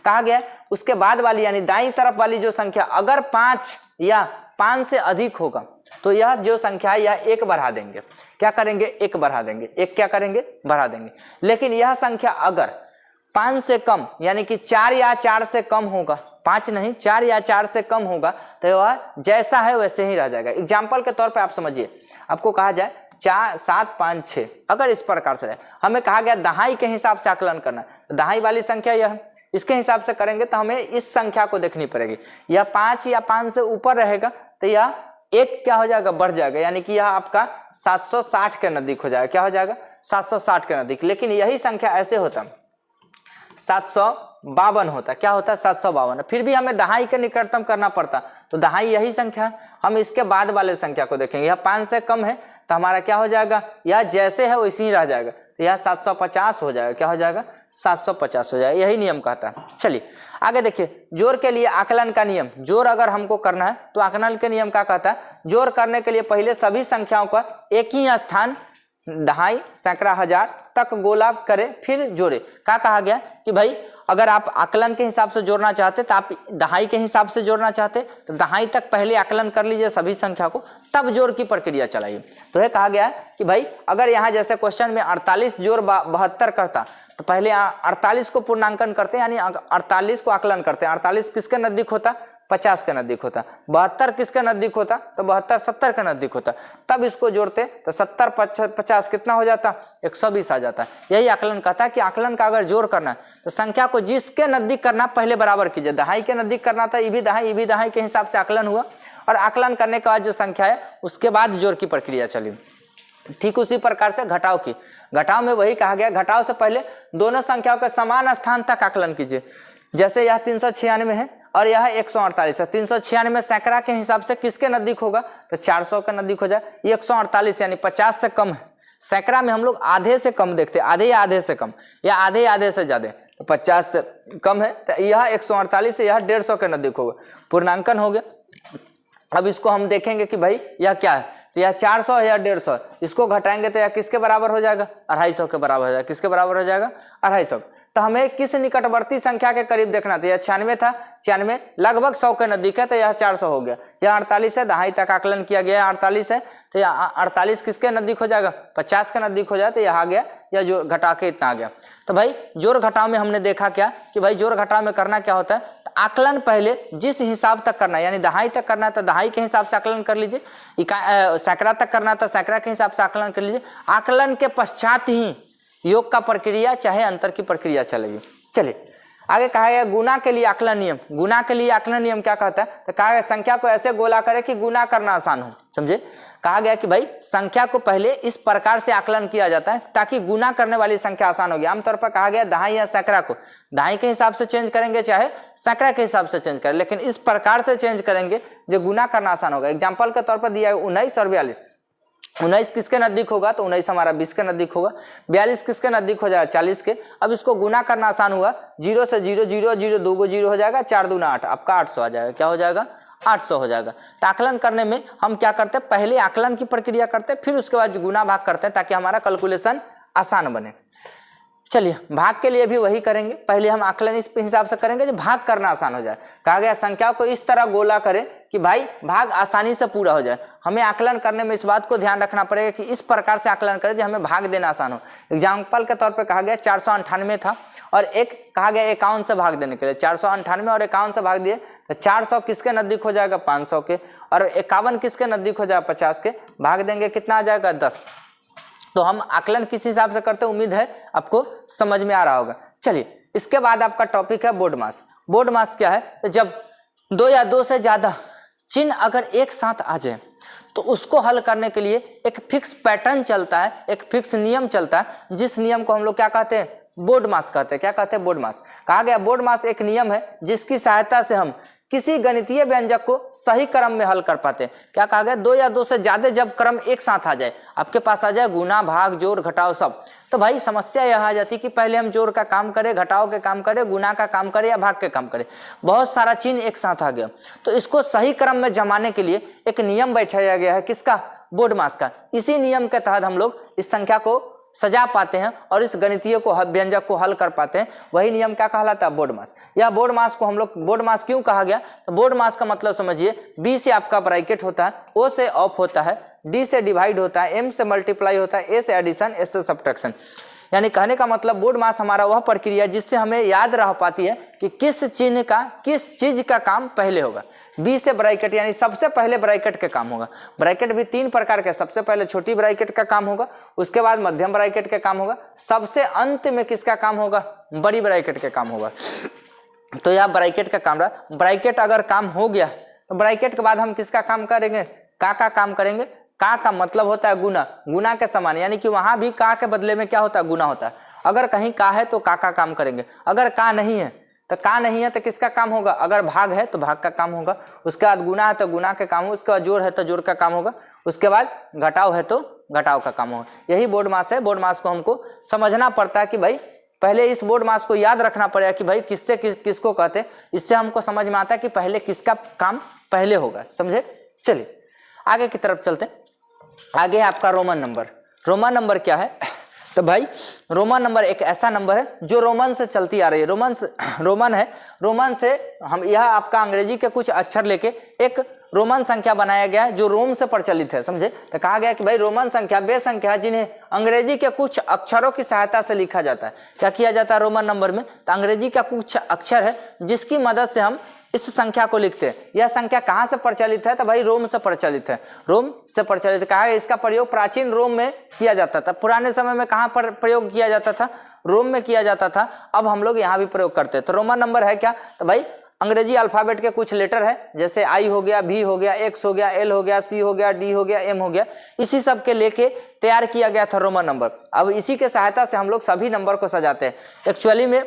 कहा गया उसके बाद वाली यानी दाईं तरफ वाली जो संख्या अगर 5 या 5 से अधिक होगा तो यह जो संख्या है यह 1 बढ़ा देंगे। क्या करेंगे, 1 बढ़ा देंगे, 1 क्या करेंगे, बढ़ा देंगे। लेकिन यह संख्या अगर 5 से कम यानी कि 4 या 4 से कम होगा, 5 नहीं 4 या 4 से कम होगा तो वह जैसा है वैसे ही रह जाएगा। एग्जाम्पल के तौर पे आप समझिए, आपको कहा जाए 4 7 5 6 अगर इस प्रकार से है, हमें कहा गया दहाई के हिसाब से आकलन करना, तो दहाई वाली संख्या यह है, इसके हिसाब से करेंगे तो हमें इस संख्या को देखनी पड़ेगी। यह 5 या 5 से ऊपर रहेगा तो यह 1 क्या हो जाएगा, बढ़ जाएगा, यानी कि यह आपका 760 के नजदीक हो जाएगा। क्या हो जाएगा, 760 के नजदीक। लेकिन यही संख्या ऐसे होता 752 होता, क्या होता है 752, फिर भी हमें दहाई के निकटतम करना पड़ता, तो दहाई यही संख्या है। हम इसके बाद वाले संख्या को देखेंगे, यह 5 से कम है तो हमारा क्या हो जाएगा, यह जैसे है वैसे ही रह जाएगा, तो यह 750 हो जाएगा। क्या हो जाएगा, 750 हो जाएगा, यही नियम कहता है। चलिए आगे देखिए, जोड़ के लिए आकलन का नियम। जोड़ अगर हमको करना है तो आकलन के नियम क्या कहता है, जोड़ करने के लिए पहले सभी संख्याओं का एक ही स्थान दहाई सैकड़ा हजार तक गोला करे फिर जोड़े। क्या कहा गया कि भाई अगर आप आकलन के हिसाब से जोड़ना चाहते तो आप दहाई के हिसाब से जोड़ना चाहते तो दहाई तक पहले आकलन कर लीजिए सभी संख्या को, तब जोड़ की प्रक्रिया चलाइए। तो यह कहा गया कि भाई अगर यहाँ जैसे क्वेश्चन में 48 जोड़ 72 करता तो पहले 48 को पूर्णांकन करते यानी 48 को आकलन करते। 48 किसके नजदीक होता, 50 के नजदीक होता। 72 किसके नजदीक होता? तो 72 70 के नजदीक होता। तब इसको जोड़ते तो 70 50 कितना हो जाता? 120 आ जाता। यही आकलन कहता है कि आकलन का अगर जोड़ करना है तो संख्या को जिसके नजदीक करना पहले बराबर कीजिए। दहाई के नजदीक करना था, ये भी दहाई के हिसाब से आकलन हुआ, और आकलन करने के बाद जो संख्या है उसके बाद जोड़ की प्रक्रिया चली। ठीक उसी प्रकार से घटाव की, घटाव में वही कहा गया, घटाव से पहले दोनों संख्याओं के समान स्थान तक आकलन कीजिए। जैसे यह 396 है और यह 148 है। 396 सैकड़ा के हिसाब से किसके नजदीक होगा? तो 400 के नजदीक हो जाए। ये 148 यानी 50 से कम है। सैकड़ा में हम लोग आधे से कम देखते, आधे या आधे से कम या आधे से ज्यादा, तो 50 से कम है तो यह 148 है, यह 150 के नजदीक होगा, पूर्णांकन हो गया। अब इसको हम देखेंगे कि भाई यह क्या है, तो यह 400 है या 150, इसको घटाएंगे तो यह किसके बराबर हो जाएगा? 250 के बराबर हो जाएगा। किसके बराबर हो जाएगा? 250। तो हमें किस निकटवर्ती संख्या के करीब देखना था? यह 96 था, 96 लगभग 100 के नजदीक है, तो यह 400 हो गया। यह 48 है, दहाई तक आकलन किया गया है, 48 है, तो यह 48 किसके नजदीक हो जाएगा? 50 के नजदीक हो जाए, तो यह आ गया, या जोड़ घटा के इतना आ गया। तो भाई जोड़ घटाव में हमने देखा क्या कि भाई जोड़ घटाव में करना क्या होता है, तो आकलन पहले जिस हिसाब तक करना है, यानी दहाई तक करना है तो दहाई के हिसाब से आकलन कर लीजिए, सैकड़ा तक करना था सैकड़ा के हिसाब से आकलन कर लीजिए। आकलन के पश्चात ही योग का प्रक्रिया चाहे अंतर की प्रक्रिया चलेगी। चलिए आगे कहा गया गुना के लिए आकलन नियम। गुना के लिए आकलन नियम क्या कहता है? तो कहा गया संख्या को ऐसे गोला करे कि गुना करना आसान हो। समझे? कहा गया कि भाई संख्या को पहले इस प्रकार से आकलन किया जाता है ताकि गुना करने वाली संख्या आसान होगी। आमतौर पर कहा गया दहाई या सैकड़ा को दहाई के हिसाब से चेंज करेंगे चाहे सैकड़ा के हिसाब से चेंज करें, लेकिन इस प्रकार से चेंज करेंगे जो गुना करना आसान होगा। एग्जाम्पल के तौर पर दिया है 19 और 42। 19 किसके नजदीक होगा? तो 19 हमारा 20 के नजदीक होगा। 42 किसके नजदीक हो जाएगा? 40 के। अब इसको गुना करना आसान हुआ, 0 से 0 0 0 2 को 0 हो जाएगा, 4 दूना 8, आपका 800 आ जाएगा। क्या हो जाएगा? 800 हो जाएगा। तो आकलन करने में हम क्या करते हैं? पहले आकलन की प्रक्रिया करते हैं, फिर उसके बाद गुना भाग करते हैं ताकि हमारा कैलकुलेशन आसान बने। चलिए भाग के लिए भी वही करेंगे, पहले हम आकलन इस हिसाब से करेंगे जो भाग करना आसान हो जाए। कहा गया संख्या को इस तरह गोला करें कि भाई भाग आसानी से पूरा हो जाए। हमें आकलन करने में इस बात को ध्यान रखना पड़ेगा कि इस प्रकार से आकलन करें जो हमें भाग देना आसान हो। एग्जाम्पल के तौर पर कहा गया 498 था और एक कहा गया 51 से भाग देने के लिए। 498 और 51 से भाग दिए तो 400 किसके नजदीक हो जाएगा? 500 के। और 51 किसके नजदीक हो जाएगा? 50 के। भाग देंगे कितना आ जाएगा? 10। तो हम आकलन किस हिसाब से करते हैं, उम्मीद है आपको समझ में आ रहा होगा। चलिए इसके बाद आपका टॉपिक है बोर्ड मास। बोर्ड मास क्या है? तो जब 2 या 2 से ज्यादा चिन्ह अगर एक साथ आ जाए तो उसको हल करने के लिए एक फिक्स पैटर्न चलता है, एक फिक्स नियम चलता है, जिस नियम को हम लोग क्या कहते हैं? बोर्ड मास कहते हैं। क्या कहते हैं? बोर्ड मास। कहा गया बोर्ड मास एक नियम है जिसकी सहायता से हम किसी गणितीय व्यंजक को सही क्रम में हल कर पाते हैं। क्या कहा गया? 2 या 2 से ज्यादा जब क्रम एक साथ आ जाए, आपके पास आ जाए गुना भाग जोड़ घटाव सब, तो भाई समस्या यह आ जाती कि पहले हम जोड़ का काम करें, घटाव के काम करें, गुना का काम करें या भाग के काम करें। बहुत सारा चिन्ह एक साथ आ गया, तो इसको सही क्रम में जमाने के लिए एक नियम बैठाया गया है। किसका? बोर्ड मास का। इसी नियम के तहत हम लोग इस संख्या को सजा पाते हैं और इस गणितीय को व्यंजक को हल कर पाते हैं। वही नियम क्या कहलाता है? बोर्ड मास। यह बोर्ड मास को हम लोग बोर्ड मास क्यों कहा गया? तो बोर्ड मास का मतलब समझिए, बी से आपका ब्रैकेट होता है, ओ से ऑफ होता है, डी से डिवाइड होता है, एम से मल्टीप्लाई होता है, ए से एडिशन, एस से सब्ट्रैक्शन। यानी कहने का मतलब बोर्ड मास हमारा वह प्रक्रिया जिससे हमें याद रह पाती है कि किस चिन्ह का किस चीज का काम पहले होगा। बी से ब्रैकेट यानी सबसे पहले ब्रैकेट का काम होगा। ब्रैकेट भी 3 प्रकार के, सबसे पहले छोटी ब्रैकेट का काम होगा, उसके बाद मध्यम ब्रैकेट का काम होगा, सबसे अंत में किसका काम होगा? बड़ी ब्रैकेट का काम होगा। तो यह ब्रैकेट का काम रहा। ब्रैकेट अगर काम हो गया तो ब्रैकेट के बाद हम किसका काम करेंगे? का काम करेंगे। का मतलब होता है गुना, गुना के समान, यानी कि वहां भी का के बदले में क्या होता है? गुना होता है। अगर कहीं का है तो का काम करेंगे, अगर का नहीं है तो का नहीं है तो किसका काम होगा? अगर भाग है तो भाग का काम होगा, उसके बाद गुना है तो गुना का काम होगा, उसके बाद जोड़ है तो जोड़ का काम होगा, उसके बाद घटाव है तो घटाव का काम होगा। यही बोर्ड मास है। बोर्ड मास को हमको समझना पड़ता है कि भाई पहले इस बोर्ड मास को याद रखना पड़ेगा कि भाई किससे किसको कहते हैं। इससे हमको समझ में आता है कि पहले किसका काम पहले होगा। समझे? चलिए आगे की तरफ चलते हैं। आगे है आपका रोमन नंबर। रोमन नंबर क्या है? तो भाई रोमन नंबर एक ऐसा नंबर है जो रोमन से चलती आ रही है। रोमन है, रोमन से हम यह आपका अंग्रेजी के कुछ अक्षर लेके एक रोमन संख्या बनाया गया है जो रोम से प्रचलित है। समझे? तो कहा गया कि भाई रोमन संख्या वे संख्या जिन्हें अंग्रेजी के कुछ अक्षरों की सहायता से लिखा जाता है। क्या किया जाता है रोमन नंबर में? तो अंग्रेजी का कुछ अक्षर है जिसकी मदद से हम इस संख्या को लिखते हैं। यह संख्या कहाँ से प्रचलित है? तो भाई रोम से प्रचलित है। रोम से प्रचलित कहा है। इसका प्रयोग प्राचीन रोम में किया जाता था। पुराने समय में कहाँ पर प्रयोग किया जाता था? रोम में किया जाता था। अब हम लोग यहाँ भी प्रयोग करते हैं। तो रोमन नंबर है क्या? तो भाई अंग्रेजी अल्फाबेट के कुछ लेटर है, जैसे आई हो गया, बी हो गया, एक्स हो गया, एल हो गया, सी हो गया, डी हो गया, एम हो गया, इसी सब के लेके तैयार किया गया था रोमन नंबर। अब इसी के सहायता से हम लोग सभी नंबर को सजाते हैं। एक्चुअली में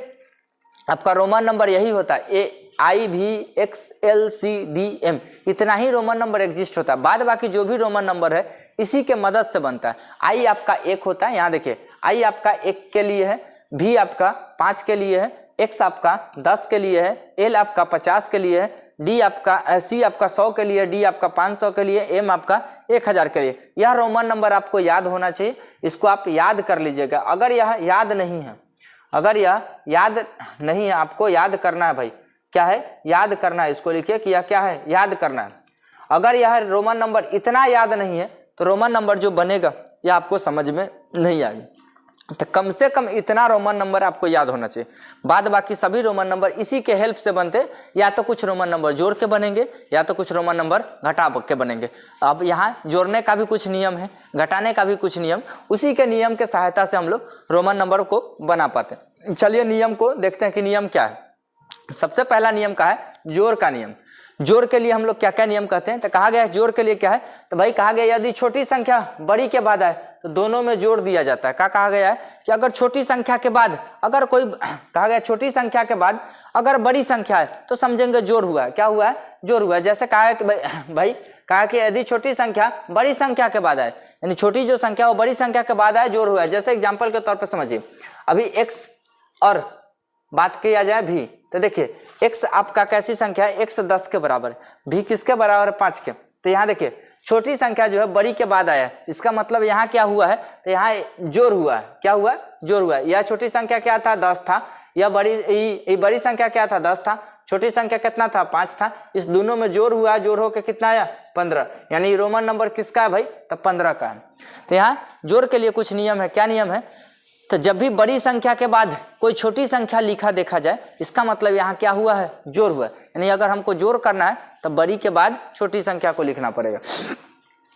आपका रोमन नंबर यही होता है, ए आई भी X L C D M, इतना ही रोमन नंबर एग्जिस्ट होता है। बाद बाकी जो भी रोमन नंबर है इसी के मदद से बनता है। आई आपका 1 होता है, यहाँ देखिए आई आपका 1 के लिए है, भी आपका 5 के लिए है, एक्स आपका 10 के लिए है, एल आपका 50 के लिए है, डी आपका सी आपका 100 के लिए, डी आपका 500 के लिए, एम आपका 1000 के लिए। यह रोमन नंबर आपको याद होना चाहिए, इसको आप याद कर लीजिएगा। अगर यह याद नहीं है, अगर यह याद नहीं है, आपको याद करना है भाई, क्या है? याद करना है। इसको लिखिए कि यह क्या है? याद करना है। अगर यह रोमन नंबर इतना याद नहीं है तो रोमन नंबर जो बनेगा यह आपको समझ में नहीं आएगा। तो कम से कम इतना रोमन नंबर आपको याद होना चाहिए। बाद बाकी सभी रोमन नंबर इसी के हेल्प से बनते, या तो कुछ रोमन नंबर जोड़ के बनेंगे या तो कुछ रोमन नंबर घटा के बनेंगे। अब यहाँ जोड़ने का भी कुछ नियम है, घटाने का भी कुछ नियम, उसी के नियम के सहायता से हम लोग रोमन नंबर को बना पाते हैं। चलिए नियम को देखते हैं कि नियम क्या है। सबसे पहला नियम का है जोड़ का नियम। जोड़ के लिए हम लोग क्या क्या नियम कहते हैं? तो कहा गया है जोड़ के लिए क्या है? तो भाई कहा गया यदि छोटी संख्या बड़ी के बाद आए तो दोनों में जोड़ दिया जाता है। क्या कहा गया है? कि अगर छोटी संख्या के बाद अगर कोई कहा गया छोटी संख्या के बाद अगर बड़ी संख्या है तो समझेंगे जोड़ हुआ है। क्या हुआ है? जोड़ हुआ है। जैसे कहा है कि भाई कहा कि यदि छोटी संख्या बड़ी संख्या के बाद आए, यानी छोटी जो संख्या वो बड़ी संख्या के बाद आए, जोड़ हुआ है। जैसे एग्जाम्पल के तौर पर समझिए, अभी एक्स और बात किया जाए भी, तो देखिए x आपका कैसी संख्या है? x 10 के बराबर है, भी किसके बराबर है? 5 के। तो यहाँ देखिए छोटी संख्या जो है बड़ी के बाद आया है, इसका मतलब यहाँ क्या हुआ है? तो यहाँ जोड़ हुआ है। क्या हुआ? जोड़ हुआ है। यह छोटी संख्या क्या था? 10 था। यह बड़ी संख्या क्या था? 10 था। छोटी संख्या कितना था? 5 था। इस दोनों में जोड़ हुआ, जोड़ होकर कितना आया? 15। यानी रोमन नंबर किसका है भाई? तो 15 का है। तो यहाँ जोड़ के लिए कुछ नियम है। क्या नियम है? तो जब भी बड़ी संख्या के बाद कोई छोटी संख्या लिखा देखा जाए, इसका मतलब यहाँ क्या हुआ है? जोड़ हुआ है। यानी अगर हमको जोड़ करना है तो बड़ी के बाद छोटी संख्या को लिखना पड़ेगा।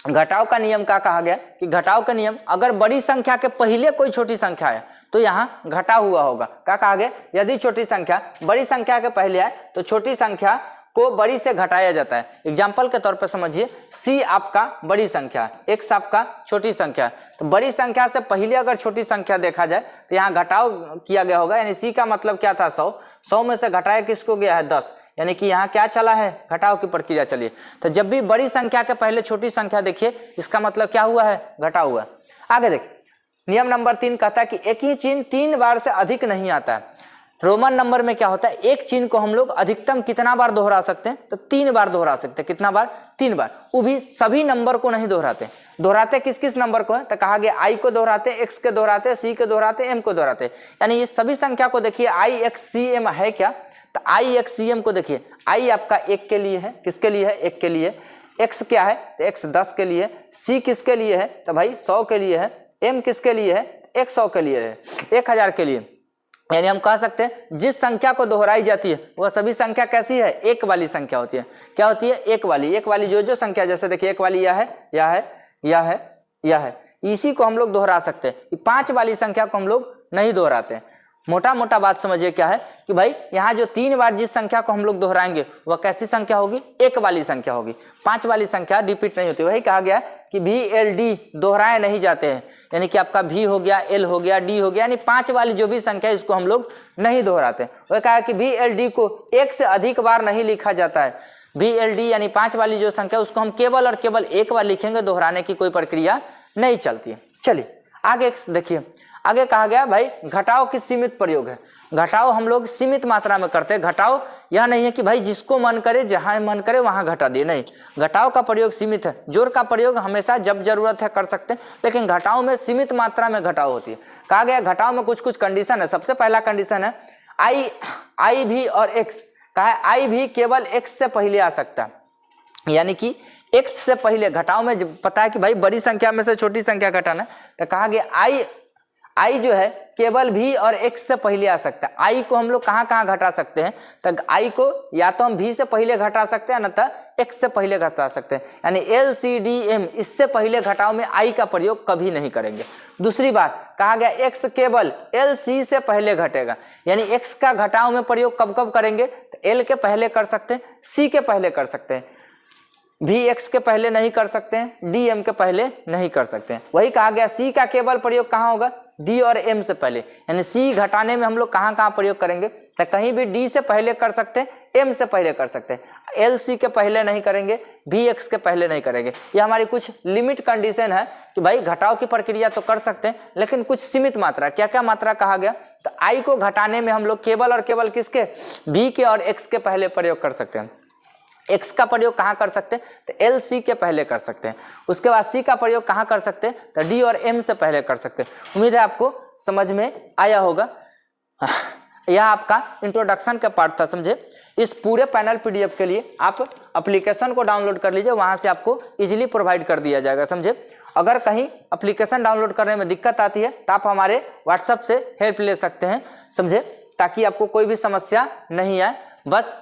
घटाव का नियम क्या कहा गया? कि घटाव का नियम, अगर बड़ी संख्या के पहले कोई छोटी संख्या है तो यहाँ घटा हुआ होगा। क्या कहा गया? यदि छोटी संख्या बड़ी संख्या के पहले आए तो छोटी संख्या को बड़ी से घटाया जाता है। एग्जाम्पल के तौर पर समझिए, सी आपका बड़ी संख्या है, एक्स आपका छोटी संख्या है। तो बड़ी संख्या से पहले अगर छोटी संख्या देखा जाए तो यहाँ घटाव किया गया होगा। यानी सी का मतलब क्या था? 100। 100 में से घटाया किसको गया है? 10। यानी कि यहाँ क्या चला है? घटाव की प्रक्रिया चली। तो जब भी बड़ी संख्या के पहले छोटी संख्या देखिए, इसका मतलब क्या हुआ है? घटा हुआ है। आगे देखिए नियम नंबर 3 कहता है कि एक ही चिन्ह 3 बार से अधिक नहीं आता है। रोमन नंबर में क्या होता है? एक चिन्ह को हम लोग अधिकतम कितना बार दोहरा सकते हैं? तो 3 बार दोहरा सकते हैं। कितना बार? 3 बार। वो भी सभी नंबर को नहीं दोहराते। दोहराते किस किस नंबर को है? तो कहा गया आई को दोहराते, एक्स के दोहराते, सी के दोहराते, एम को दोहराते। यानी ये सभी संख्या को देखिए आई एक्स सी एम है क्या? तो आई एक्स सी एम को देखिए, आई आपका 1 के लिए है। किसके लिए है? 1 के लिए। एक्स क्या है? तो एक्स 10 के लिए। सी किसके लिए है? तो भाई 100 के लिए है। एम किसके लिए है? 100 के लिए है, 1000 के लिए। यानी हम कह सकते हैं जिस संख्या को दोहराई जाती है वह सभी संख्या कैसी है? एक वाली संख्या होती है। क्या होती है? एक वाली। एक वाली जो संख्या, जैसे देखिए एक वाली यह है, यह है, यह है, यह है, इसी को हम लोग दोहरा सकते हैं। 5 वाली संख्या को हम लोग नहीं दोहराते। मोटा मोटा बात समझिए क्या है कि भाई यहाँ जो 3 बार जिस संख्या को हम लोग दोहराएंगे वह कैसी संख्या होगी? एक वाली संख्या होगी। 5 वाली संख्या रिपीट नहीं होती। वही कहा गया कि भी एल डी दोहराए नहीं जाते हैं। यानी कि आपका भी हो गया, एल हो गया, डी हो गया, यानी 5 वाली जो भी संख्या है इसको हम लोग नहीं दोहराते। वह कहा कि भी एल डी को 1 से अधिक बार नहीं लिखा जाता है। भी एल डी यानी 5 वाली जो संख्या उसको हम केवल और केवल 1 बार लिखेंगे, दोहराने की कोई प्रक्रिया नहीं चलती है। चलिए आगे देखिए, आगे कहा गया भाई घटाव की सीमित प्रयोग है। घटाव हम लोग सीमित मात्रा में करते हैं। घटाव यह नहीं है कि भाई जिसको मन करे जहां मन करे वहां घटा दिए, नहीं। घटाव का प्रयोग सीमित है। जोड़ का प्रयोग हमेशा जब जरूरत है कर सकते हैं, लेकिन घटाव में सीमित मात्रा में घटाव होती है। कहा गया घटाव में कुछ कुछ कंडीशन है। सबसे पहला कंडीशन है आई भी और एक्स। कहा है आई भी केवल एक्स से पहले आ सकता है। यानी कि एक्स से पहले घटाव में पता है कि भाई बड़ी संख्या में से छोटी संख्या घटाना है, तो कहा गया आई जो है केवल भी और एक्स से पहले आ सकता है। आई को हम लोग कहाँ कहाँ घटा सकते हैं, तो आई को या तो हम भी से पहले घटा सकते हैं, न तो एक्स से पहले घटा सकते हैं। यानी एल सी डी एम इससे पहले घटाव में आई का प्रयोग कभी नहीं करेंगे। दूसरी बात कहा गया एक्स केवल एल सी से पहले घटेगा, यानी एक्स का घटाव में प्रयोग कब कब करेंगे, तो एल के पहले कर सकते हैं, सी के पहले कर सकते हैं, भी एक्स के पहले नहीं कर सकते हैं, डी एम के पहले नहीं कर सकते हैं। वही कहा गया सी का केवल प्रयोग कहाँ होगा, डी और एम से पहले। यानी सी घटाने में हम लोग कहाँ कहाँ प्रयोग करेंगे, तो कहीं भी डी से पहले कर सकते हैं, एम से पहले कर सकते हैं, एल सी के पहले नहीं करेंगे, भी एक्स के पहले नहीं करेंगे। ये हमारी कुछ लिमिट कंडीशन है कि भाई घटाव की प्रक्रिया तो कर सकते हैं, लेकिन कुछ सीमित मात्रा। क्या क्या मात्रा कहा गया, तो आई को घटाने में हम लोग केवल और केवल किसके, भी के और एक्स के पहले प्रयोग कर सकते हैं। एक्स का प्रयोग कहाँ कर सकते हैं, तो एल सी के पहले कर सकते हैं। उसके बाद सी का प्रयोग कहाँ कर सकते हैं, तो डी और एम से पहले कर सकते हैं। उम्मीद है आपको समझ में आया होगा। यह आपका इंट्रोडक्शन का पार्ट था, समझे। इस पूरे पैनल पीडीएफ के लिए आप एप्लीकेशन को डाउनलोड कर लीजिए, वहाँ से आपको इजीली प्रोवाइड कर दिया जाएगा, समझे। अगर कहीं एप्लीकेशन डाउनलोड करने में दिक्कत आती है तो आप हमारे व्हाट्सएप से हेल्प ले सकते हैं, समझे, ताकि आपको कोई भी समस्या नहीं आए। बस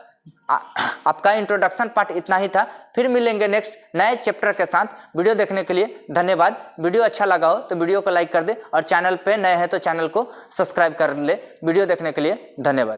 आपका इंट्रोडक्शन पार्ट इतना ही था। फिर मिलेंगे नेक्स्ट नए चैप्टर के साथ। वीडियो देखने के लिए धन्यवाद। वीडियो अच्छा लगा हो तो वीडियो को लाइक कर दे और चैनल पे नए हैं तो चैनल को सब्सक्राइब कर ले। वीडियो देखने के लिए धन्यवाद।